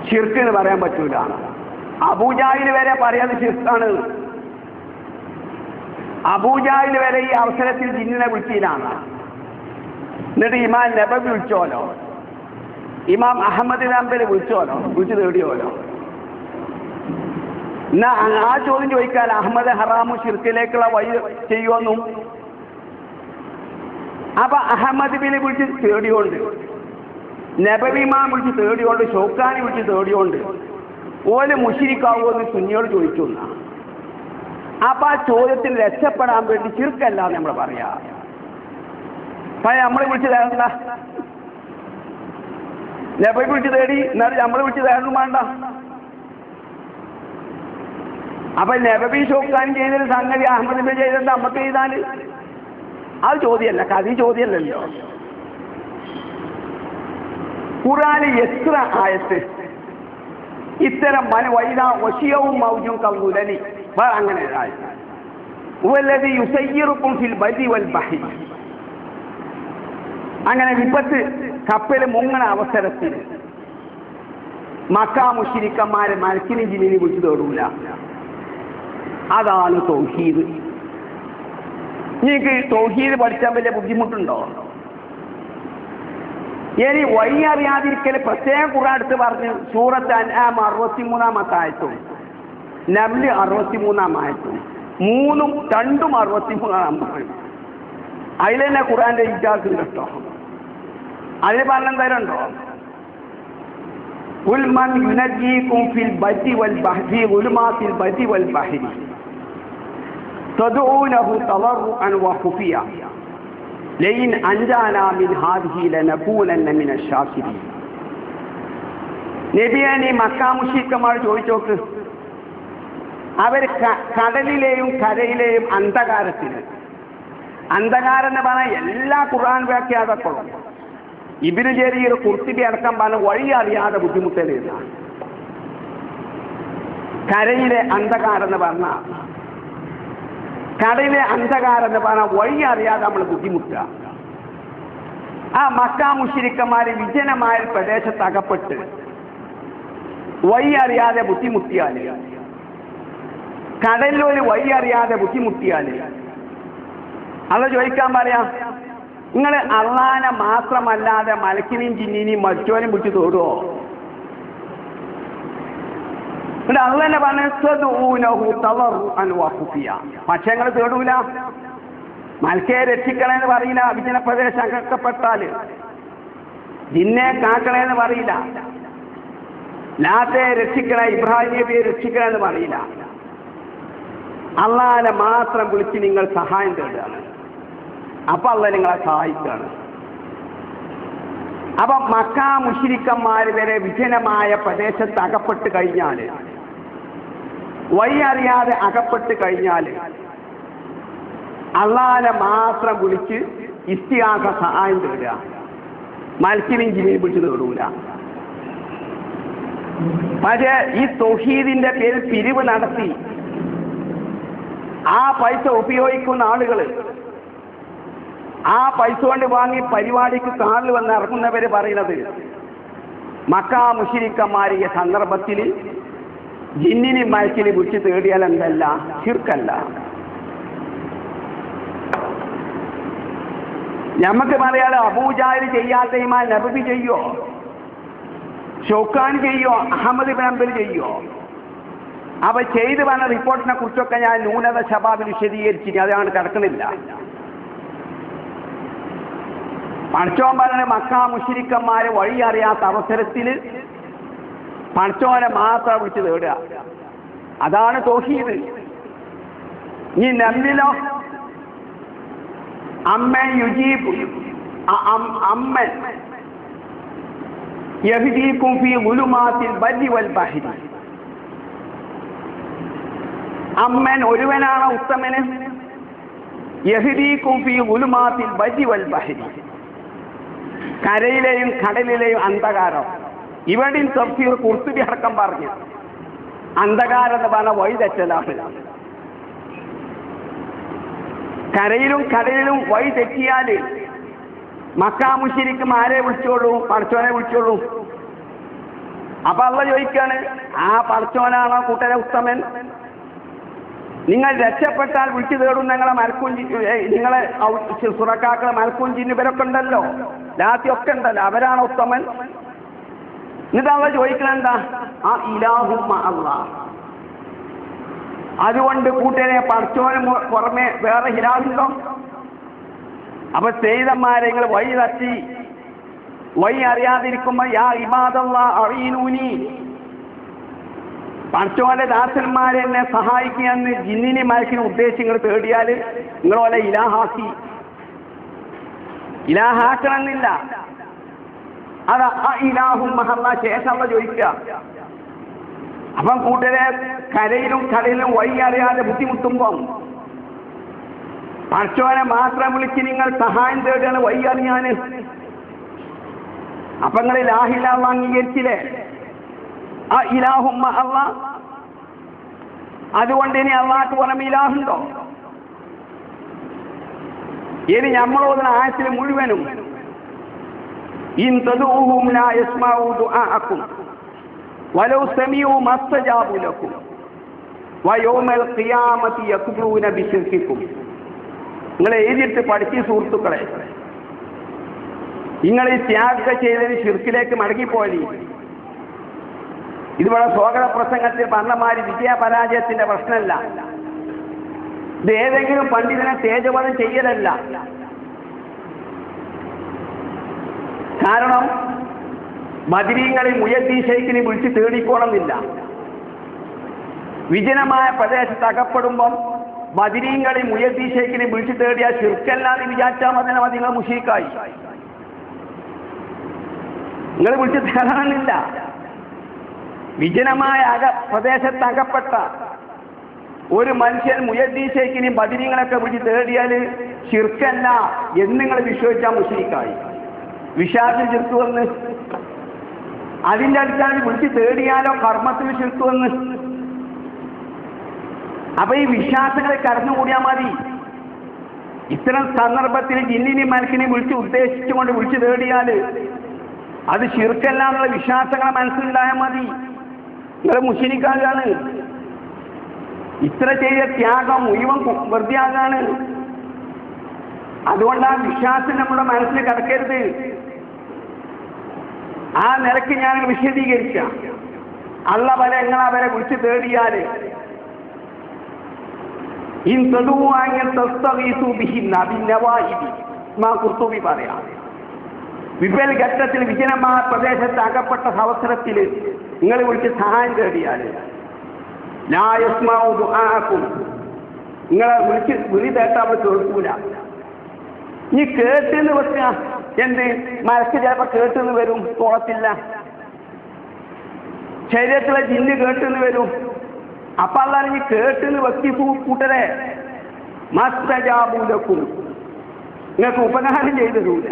ശിർക്ക് എന്ന് പറയാൻ പറ്റൂല. അബൂജാഹിൽ വരെ പറയാതെ ശിർക്കാണ്. അബൂജാഹിൽ വരെ ഈ അവസരത്തിൽ ജിന്നിനെ വിളിച്ചില്ലാണ്. എന്നിട്ട് ഇമാം നബവി വിളിച്ചോലോ, ഇമാം അഹമ്മദ് ഹംബൽ വിളിച്ചോലോ, വിളിച്ചു തേടിയോലോ. എന്നാ ആ ചോദ്യം ചോദിക്കാൻ അഹമ്മദ് ഹറാമു ശിർക്കിലേക്കുള്ള വഴി ചെയ്യുമെന്നും. അപ്പൊ അഹമ്മദ് ബിനെ വിളിച്ച് തേടിയോണ്ട്, നബവി ഇമാം വിളിച്ച് തേടിയോണ്ട്, ഷൗക്കാനി വിളിച്ച് തേടിയോണ്ട് ഓല് മുശ്രിക്കാവുമെന്ന് സുന്നിയോട് ചോദിച്ചു. അപ്പൊ ആ ചോദ്യത്തിൽ രക്ഷപ്പെടാൻ വേണ്ടി ശിർക്കല്ല നമ്മൾ പറയാ. നമ്മൾ വിളിച്ച് തേടണ്ട, നബി വിളിച്ച് തേടി, എന്നാലും നമ്മൾ വിളിച്ച് തേടണം വേണ്ട. അപ്പൊ നബി ഷൗക്കാനി ചെയ്തൊരു സംഗതി അഹമ്മദ് ബി ചെയ്തിട്ട് നമുക്ക് ചെയ്താല് അത് ചോദ്യമല്ല, കഥ ചോദ്യമല്ലല്ലോ. ഖുർആനിൽ എത്ര ആയത്ത് ഇത്തരം വൈദ വശിയവും മൗജും കൗലുലനി അങ്ങനെ വല്ലദി യുസയ്യിറുക്കും ഫിൽ ബരി വൽ ബഹരി, അങ്ങനെ വിപത്ത് കപ്പൽ മുങ്ങണ അവസരത്തിൽ മക്കാ മുശ്രിക്കന്മാരെ മലക്കിനെ ജിന്നിനെ വിളിച്ചു തേടൂല. അതാണ് തൗഹീദ്. നിങ്ങൾക്ക് തൗഹീദ് പഠിച്ചാൽ വലിയ ബുദ്ധിമുട്ടുണ്ടോ? ഇനി വഴി അറിയാതിരിക്കൽ പ്രത്യേകം ഖുർആൻ എടുത്ത് പറഞ്ഞു. സൂറത്ത് അൻആം 63-ാമത്തെ ആയത്തും നംല് 63-ാം ആയത്തും, മൂന്നും രണ്ടും 63-ാം. അതിൽ തന്നെ ഖുർആന്റെ ഇജാസ് കേട്ടോ. അതിന് പറഞ്ഞെന്തോ, ഖുൽ മൻ യുനജ്ജീകും ഫിൽ ബരി വൽ ബഹരി ഉലുമാത്തിൽ ബരി വൽ ബഹരി തദഊനഹു തളറുഅൻ വഖുഫിയ ലൈൻ അൻജാനാ മിൻ ഹാദിഹി ലനകൂനന്ന മിനശ് ശാകിരീൻ. നബിയെ നീ മക്കാ മുശ്രിക്കന്മാർ ചോദിച്ചോക്ക്, അവർ കടലിലെയും കരയിലെയും അന്ധകാരത്തിൽ, അന്ധകാരം എന്ന് പറഞ്ഞാൽ എല്ലാ ഖുർആൻ വ്യാഖ്യാതാക്കളും ഇബ്നു ജരീർ ഖുർത്തുബി അടക്കം പറഞ്ഞ വഴി അറിയാതെ ബുദ്ധിമുട്ടലില്ല. കരയിലെ അന്ധകാരം എന്ന് പറഞ്ഞാൽ, കടയിലെ അന്ധകാരം എന്ന് പറഞ്ഞാൽ വഴി അറിയാതെ നമ്മൾ ബുദ്ധിമുട്ടുക. ആ മക്കാ മുശ്രിക്കന്മാർ വിജനമായ പ്രദേശത്ത് അകപ്പെട്ട് വഴി അറിയാതെ ബുദ്ധിമുട്ടിയാൽ, കടലിലൊരു വഴി അറിയാതെ ബുദ്ധിമുട്ടിയാൽ അത് ചോദിക്കാൻ പറയാം, നിങ്ങൾ അള്ളാനെ മാത്രമല്ലാതെ മലക്കിനെയും ജിന്നിനെയും മരിച്ചോനെയും വിളിച്ച് തോടുവോ? എന്നിട്ട് അള്ളാനെ പക്ഷെ ഞങ്ങൾ തേടൂല. മലക്കയെ രക്ഷിക്കണേന്ന് പറയില്ല, വിജന പ്രദേശം അകക്കപ്പെട്ടാല്. ജിന്നെ കാക്കണേന്ന് പറയില്ല, ലാത്തെ രക്ഷിക്കണേ, ഇബ്രാഹിം നബിയെ രക്ഷിക്കണമെന്ന് പറയില്ല. അള്ളാനെ മാത്രം വിളിച്ച് നിങ്ങൾ സഹായം തേടുകയാണ്. അപ്പൊ അള്ളാഹ് നിങ്ങളെ സഹായിക്കുകയാണ്. അപ്പം മക്ക മുശ്രിക്കന്മാർ വരെ വിജനമായ പ്രദേശത്ത് അകപ്പെട്ട് കഴിഞ്ഞാൽ, വഴി അറിയാതെ അകപ്പെട്ട് കഴിഞ്ഞാൽ അള്ളാനെ മാത്രം വിളിച്ച് ഇസ്തിഹാസ സഹായം തേടുക, മൽക്കിനും ജിനെയും പിടിച്ച് തേടൂല. പക്ഷേ ഈ തൗഹീദിന്റെ പേരിൽ പിരിവ് നടത്തി ആ പൈസ ഉപയോഗിക്കുന്ന ആളുകൾ ആ പൈസ കൊണ്ട് വാങ്ങി പരിപാടിക്ക് കാറിൽ വന്ന് ഇറങ്ങുന്നവര് പറയുന്നത് മക്ക മുശ്രിക്കന്മാരിയ സന്ദർഭത്തിൽ ജിന്നിനി മയക്കിനി വിളിച്ച് തേടിയാൽ എന്തല്ല, ശിർക്കല്ല. ഞമ്മക്ക് പറയാലോ അബൂജാഹിൽ ചെയ്യാത്ത ഇമാം നബവി ചെയ്യോ, ഷൗക്കാനി ചെയ്യോ, അഹമ്മദ് ഇബ്നു ഹംബൽ ചെയ്യോ? അവ ചെയ്തു വന്ന റിപ്പോർട്ടിനെ കുറിച്ചൊക്കെ ഞാൻ ന്യൂനത ശബാബിൽ വിശദീകരിച്ചിട്ട് അതാണ് കിടക്കുന്നില്ല. പടച്ചോൻ പറഞ്ഞ മക്ക മുശ്രിക്കന്മാരെ വഴി അറിയാത്ത അവസരത്തിൽ പടച്ചോനെ മാത്രം വിളിച്ച് തേടുക, അതാണ് തൗഹീദ്. ഈ നമ്പിലോ അമ്മൻ യുജീബ് അമ്മൻ യഹ്ദീകും ഫീ ളുലുമാത്തിൽ ബർരി വൽ ബഹരി. അമ്മൻ ഒരുവനാണ് ഉത്തമന്, യഹ്ദീകും ഫീ ളുലുമാത്തിൽ ബർരി വൽ ബഹരി, കരയിലെയും കടലിലെയും അന്ധകാരം. ഇവിടെയും തഫ്സീർ ഖുർത്തുബി അടക്കം പറഞ്ഞു അന്ധകാരം എന്ന് പറഞ്ഞ വഴി തെറ്റലാണ്. കരയിലും കടലിലും വഴി തെറ്റിയാൽ മക്ക മുശ്രിക്കും ആരെ വിളിച്ചോളൂ? പടച്ചോനെ വിളിച്ചോളൂ. അപ്പൊ അള്ളാഹ് ചോദിക്കാണ്, ആ പടച്ചോനാണോ കൂട്ടരെ ഉത്തമൻ? നിങ്ങൾ രക്ഷപ്പെട്ടാൽ വിളിച്ചു തേടും നിങ്ങളെ മലക്കും നിങ്ങളെ സുറക്കാക്കളെ മലക്കും ജിന്ന് ഇവരൊക്കെ ഉണ്ടല്ലോ, ലാത്തിയൊക്കെ ഉണ്ടല്ലോ, അവരാണ് ഉത്തമൻ. എന്നിട്ട് അള്ളാഹ് ചോദിക്കണെന്താ? ആ ഇലാഹുമ്മ അല്ലാഹ്. അതുകൊണ്ട് കൂട്ടരെ പടച്ചോന് പുറമെ വേറെ ഇലാഹുണ്ടോ? അപ്പൊ ചെയ്തന്മാരെ നിങ്ങൾ വഴി തട്ടി വഴി അറിയാതിരിക്കുമ്പോ യാ ഇബാദല്ലാഹ് അഈനൂനി, പടച്ചോന്റെ ദാസന്മാരെ എന്നെ സഹായിക്കുകയെന്ന് ജിന്നിനെ മയക്കിന് ഉദ്ദേശങ്ങൾ തേടിയാൽ നിങ്ങൾ പോലെ ഇലാഹാക്കി. ഇലാഹാക്കണമെന്നില്ല, അത് ആ ഇലാഹും മഹല്ല ശേഷം ചോദിക്കുക. അപ്പം കൂട്ടരെ കരയിലും കടലിലും വഴി അറിയാതെ ബുദ്ധിമുട്ടുമ്പം പടച്ചോനെ മാത്രം വിളിച്ച് നിങ്ങൾ സഹായം തേടുകയാണ് വഴി അറിയാന്. അപ്പൊ നിങ്ങൾ ഇലാഹില്ല അംഗീകരിച്ചില്ലേ? ആ ഇലാഹുമ്മ അല്ലാഹ്. അതുകൊണ്ട് ഇനി അള്ളാഹ്ക്ക് പുറമെ ഇലാഹുണ്ടോ? ഇനി നമ്മളോടുന്ന ആയത്തിൽ മുഴുവനും ഇൻ തദഊഹും ലാ യസ്മഉ ദുആഅക്കും വലൗ സമീഉ മസ്തജാബു ലക്കും വയൗമൽ ഖിയാമത്തി യക്ഫുറൂന ബിശിർക്കിക്കും. നിങ്ങൾ എഴുതിയിട്ട് പഠിച്ച സുഹൃത്തുക്കളെ, നിങ്ങൾ ഈ ത്യാഗം ചെയ്തതിന് ശിർക്കിലേക്ക് മടങ്ങിപ്പോയി. ഇതുപോലെ സ്വാഗത പ്രസംഗത്തിൽ പറഞ്ഞമാരി വിജയപരാജയത്തിന്റെ പ്രശ്നമല്ല. ഇത് ഏതെങ്കിലും പണ്ഡിതനെ തേജവധം ചെയ്യലല്ല. കാരണം ബദരീങ്ങളിൽ മുയദ്ദീൻ ശൈഖിനെ വിളിച്ച് തേടിക്കോണമെന്നില്ല. വിജനമായ പ്രദേശത്ത് അകപ്പെടുമ്പം ബദരീങ്ങളിൽ മുയദ്ദീൻ ശൈഖിനെ വിളിച്ച് തേടിയാൽ ശിർക്കല്ലാതെ വിചാരിച്ചാൽ മതി, നിങ്ങൾ മുശ്രിക്കായി. നിങ്ങൾ വിളിച്ച് തേടാനില്ല. വിജനമായ പ്രദേശത്ത് അകപ്പെട്ട ഒരു മനുഷ്യൻ മുയദ്ദീൻ ശൈഖിനെയും ബദരീങ്ങളൊക്കെ വിളിച്ച് തേടിയാൽ ശിർക്കല്ല എന്ന് നിങ്ങൾ വിശ്വസിച്ചാൽ മുശ്രിക്കായി. വിശ്വാസം ശിർക്കുവെന്ന് അതിൻ്റെ അടിസ്ഥാനത്തിൽ വിളിച്ച് തേടിയാലോ കർമ്മത്തിൽ ശിർക്കുവെന്ന്. അപ്പൊ ഈ വിശ്വാസങ്ങളെ കടന്നുകൂടിയാൽ മതി. ഇത്തരം സന്ദർഭത്തിൽ ജിന്നിനെയും മലക്കിനെയും വിളിച്ച് ഉദ്ദേശിച്ചുകൊണ്ട് വിളിച്ച് തേടിയാൽ അത് ശിർക്കല്ല എന്നുള്ള വിശ്വാസങ്ങളെ മനസ്സിലുണ്ടായാൽ മതി. നിങ്ങൾ മുശ്രിക്കാകാണ്. ഇത്ര ചെയ്ത ത്യാഗം മുഴുവൻ വെറുതെ ആകാണ്. അതുകൊണ്ട് ആ വിശ്വാസം നമ്മുടെ മനസ്സിൽ കിടക്കരുത്. ആ നിലയ്ക്ക് ഞാൻ വിശദീകരിച്ച അള്ള വരെ എങ്ങളവരെ വിളിച്ച് തേടിയാല് ഖുർത്തുബി പറയാം. വിപൽ ഘട്ടത്തിൽ വിജനമായ പ്രദേശത്ത് അകപ്പെട്ട അവസരത്തിൽ നിങ്ങൾ വിളിച്ച് സഹായം തേടിയാല് ലാ യസ്മഉ ദുആഅക്കും, നിങ്ങളെ വിളിച്ച് വിളി തേട്ടാ അവർ കേൾക്കൂല. ഇനി കേട്ടെന്ന് വെക്കുക എന്ത് മലക്ക് ചിലപ്പോൾ കേട്ടെന്ന് വരും, തോളത്തില്ല. ശരീരത്തിലെ ജിന്ന് കേട്ടെന്ന് വരും. അപ്പൊ അല്ലാതെ ഈ കേട്ടെന്ന് വ്യക്തി കൂട്ടരെ മസ്തജാബൂലക്കും നിങ്ങൾക്ക് ഉപകാരം ചെയ്തു തരൂല.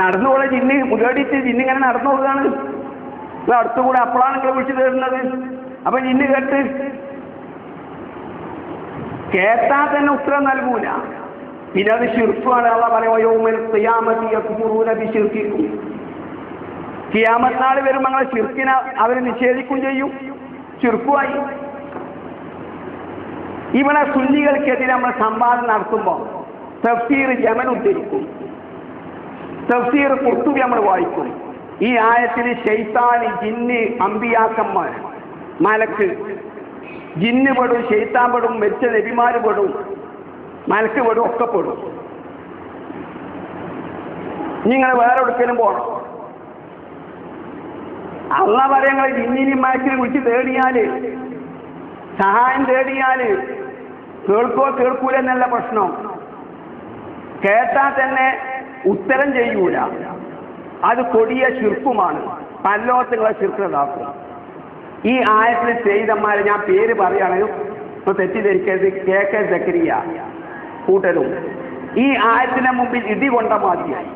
നടന്നുകൂടെ ജിന്ന് മുതടിച്ച് ജിന്നിങ്ങനെ നടന്നുകൊടുക്കാണ്. അടുത്തുകൂടെ അപ്പോഴാണ് നിങ്ങൾ വിളിച്ചു തരുന്നത്. അപ്പൊ ജിന്ന് കേട്ടാൽ തന്നെ ഉത്തരം നൽകൂല. പിന്നെ അത് ശിർക്കുമാണ്. അള്ളാഹ് പറയുന്നത് ഖിയാമത്ത് നാൾ വരുമ്പോൾ ഞങ്ങളെ ശിർക്കിനെ അവർ നിഷേധിക്കും ചെയ്യും. ശിർക്കുമായി. ഇവിടെ സുന്നികൾക്കെതിരെ നമ്മൾ സംവാദം നടത്തുമ്പോൾ തഫ്സീർ യമൻ ഉദ്ധരിക്കും, തഫ്സീർ ഖുർത്തുബി നമ്മൾ വായിക്കും. ഈ ആയത്തിൽ ശൈത്താൻ, ജിന്ന്, അമ്പിയാക്കന്മാർ, മലക്ക്, ജിന്ന് പെടും, ശൈത്താൻ പെടും, മരിച്ച നബിമാര് പെടും, മലക്ക് പെടും, ഒക്കെ പെടും. നിങ്ങൾ വേറെ എവിടേക്കെങ്കിലും പോകണം. അള്ളാഹ് പറയാ ഞങ്ങൾ ജിന്നിനെയും മലക്കിനെ വിളിച്ച് തേടിയാല്, സഹായം തേടിയാല് കേൾക്കോ കേൾക്കൂല എന്നല്ല പ്രശ്നം. കേട്ടാൽ തന്നെ ഉത്തരം ചെയ്യൂല. അത് കൊടിയ ശിർക്കുമാണ്. പല്ലോകത്തുകളെ ശിർക്കതാക്കും. ഈ ആയത്തിൽ ചെയ്തന്മാരെ ഞാൻ പേര് പറയുകയാണ്, തെറ്റിദ്ധരിക്കരുത്. KK സക്കരിയ കൂട്ടരും ഈ ആയത്തിന് മുമ്പിൽ ഇടി കൊണ്ട മാതിരിയായി.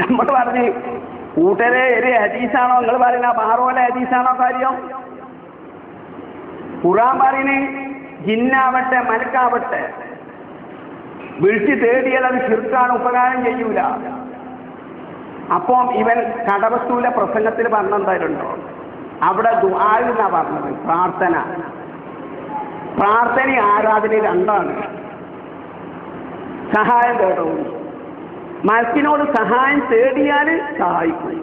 നമ്മൾ പറഞ്ഞ് കൂട്ടരെ ഒരു ഹദീസാണോ നിങ്ങൾ പറയുന്ന, ബാറോലെ ഹദീസാണോ കാര്യം? ഖുർആൻ പറയുന്നത് ജിന്നാവട്ടെ മലക്കാവട്ടെ വിളിച്ച് തേടിയാൽ അത് ശിർക്കാണ്, ഉപകാരം ചെയ്യൂല. അപ്പം ഇവൻ കടവത്തൂല പ്രസംഗത്തിൽ പറഞ്ഞെന്തായിട്ടുണ്ടോ? അവിടെ ദുആ എന്നാ പറഞ്ഞത്, പ്രാർത്ഥന. പ്രാർത്ഥന ആരാധന രണ്ടാണ്. സഹായം തേടവും. മലക്കിനോട് സഹായം തേടിയാൽ സഹായിക്കും.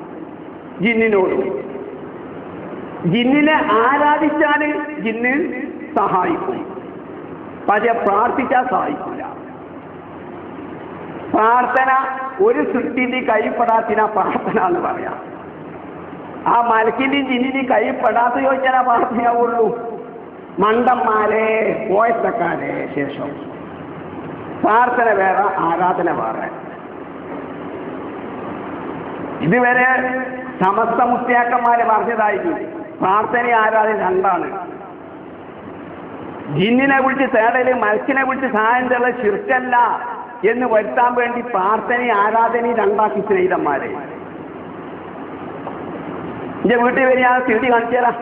ജിന്നിനോടും ജിന്നിനെ ആരാധിച്ചാൽ ജിന്ന് സഹായിക്കും. പക്ഷെ പ്രാർത്ഥിച്ചാൽ സഹായിക്കില്ല. പ്രാർത്ഥന ഒരു സൃഷ്ടിന്റെ കൈപ്പെടാത്തിന പ്രാർത്ഥന എന്ന് പറയാം. ആ മലക്കിന്റെയും ജിന്നിന്റെയും കൈപ്പെടാത്ത ചോദിച്ചാൽ ആ പ്രാർത്ഥനയാവുള്ളൂ. മണ്ടന്മാരെ പോയത്തക്കാരെ ശേഷം പ്രാർത്ഥന വേറെ, ആരാധന വേറെ. ഇതുവരെ സമസ്ത മുസ്ലിയാക്കന്മാരെ പറഞ്ഞതായിരുന്നു പ്രാർത്ഥന ആരാധന രണ്ടാണ്. ജിന്നിനെ വിളിച്ച് തേടല്, മലക്കിനെ വിളിച്ച് സഹായം തേടല് ശിർക്കല്ല എന്ന് വരുത്താൻ വേണ്ടി പ്രാർത്ഥനയും ആരാധനയും രണ്ടാക്കി സ്നേഹിതന്മാരെ. എന്റെ വീട്ടിൽ വരിക സ്ഥിതി കാണിച്ചു തരാം.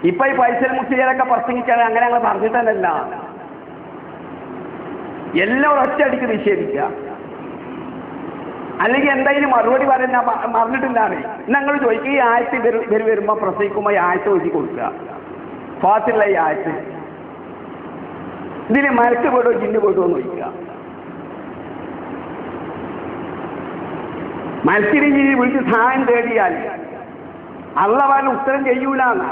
ഇപ്പൊ ഈ പൈസൽ മുസ്ലിയാരൊക്കെ പ്രസംഗിച്ചാൽ അങ്ങനെ ഞങ്ങൾ പറഞ്ഞിട്ടല്ല. എല്ലാം ഒറ്റയടിക്ക് നിഷേധിക്കുക. അല്ലെങ്കിൽ എന്തായാലും മറുപടി പറയുന്ന മറന്നിട്ടില്ലാതെ ഞങ്ങൾ ചോദിക്കുക. ഈ ആയത്ത് വരുമ്പോൾ പ്രസംഗിക്കുമ്പോൾ ഈ ആയത്ത് എഴുതി കൊടുക്കുക. ഫാത്തിലുള്ള ഈ ആയത്ത് ഇതിന് മലക്ക് പെടുമോ ജിന്ന് പെടുമോ എന്ന് ചോദിക്കുക. മലക്കിനെ ജിന്നി വിളിച്ച് സഹായം തേടിയാൽ അള്ളാഹ് പറഞ്ഞ ഉത്തരം ചെയ്യൂലെന്നാ.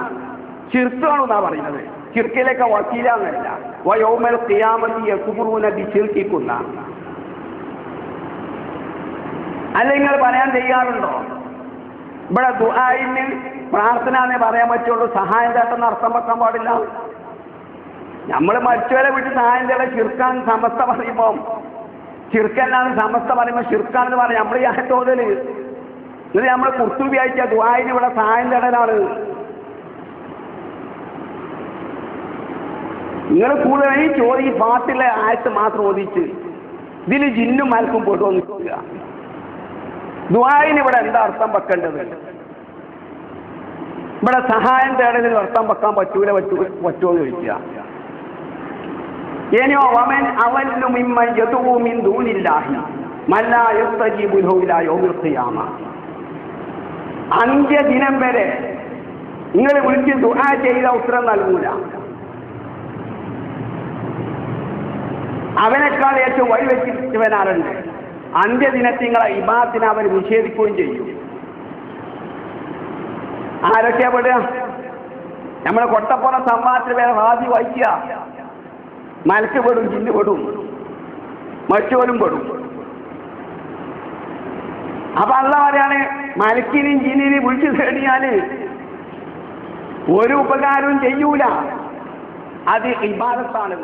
ശിർക്കാണെന്നാ പറയുന്നത്. ശിർക്കിലേക്ക് വക്കീലാന്നല്ല. വയൗമൽ ഖിയാമത്തി യക്ഫുറൂന ബിശിർക്കിക്കുന്ന. അല്ല നിങ്ങൾ പറയാൻ തയ്യാറുണ്ടോ? ഇവിടെ ദുആഇന് പ്രാർത്ഥന എന്നേ പറയാൻ പറ്റുള്ളൂ. സഹായം തേട്ടെന്ന് അർത്ഥം വെക്കാൻ പാടില്ല. നമ്മൾ മറ്റവരെ വിട്ട് സഹായം തേടാൻ ശിർക്കാൻ സമസ്ത പറയുമ്പോൾ, ശിർക്കല്ലാന്ന് സമസ്ത പറയുമ്പോൾ ശിർക്കാണെന്ന് പറയാം. നമ്മൾ ഈ തോന്നല് എന്നിട്ട് നമ്മൾ ഖുർത്തുബി അയച്ച ദുആഇന് ഇവിടെ സഹായം തേടലാണ്. നിങ്ങൾ കൂടുതലായി ചോദി പാട്ടിലെ ആയത്ത് മാത്രം ഓദിച്ച് ഇതിൽ ജിന്നും മലക്കും പോയിട്ട് നിൽക്കുക. ദുആഇന് ഇവിടെ എന്താ അർത്ഥം വെക്കേണ്ടത്? ഇവിടെ സഹായം തേടലിന് അർത്ഥം വെക്കാൻ പറ്റുമോ ചോദിക്കുക. ഇനിയോ വമൻ അവല്ലു മിമ്മൻ യദഉ മിൻ ദൂനില്ലാഹി മല്ലാ യസ്തജീബു ലഹു ഇലാ യൗമിൽ ഖിയാമ. അന്ത്യദിനം വരെ നിങ്ങൾ വിളിച്ച് ദുആ ചെയ്ത ഉത്തരം നൽകൂല. അവനേക്കാൾ ഏറ്റവും വഴിവെച്ചിരിച്ചവനാരുണ്ട്. അന്ത്യദിനത്തിങ്ങളെ ഇബാദത്തിനെ അവർ നിഷേധിക്കുകയും ചെയ്യും. ആരൊക്കെയാ പെടുക? നമ്മളെ കൊട്ടപ്പുറം സംവാദത്തിൽ വേറെ ഹാജി വായിക്കുക. മലക്ക് പെടും, ജിന്ന് പെടും, മറ്റോലും പെടും. അപ്പൊ അള്ളാഹ് പറയാണ് മലക്കിനെയും ജിന്നിനെയും വിളിച്ചു തേടിയാല് ഒരു ഉപകാരവും ചെയ്യൂല. അത് ഇബാദത്താണ്.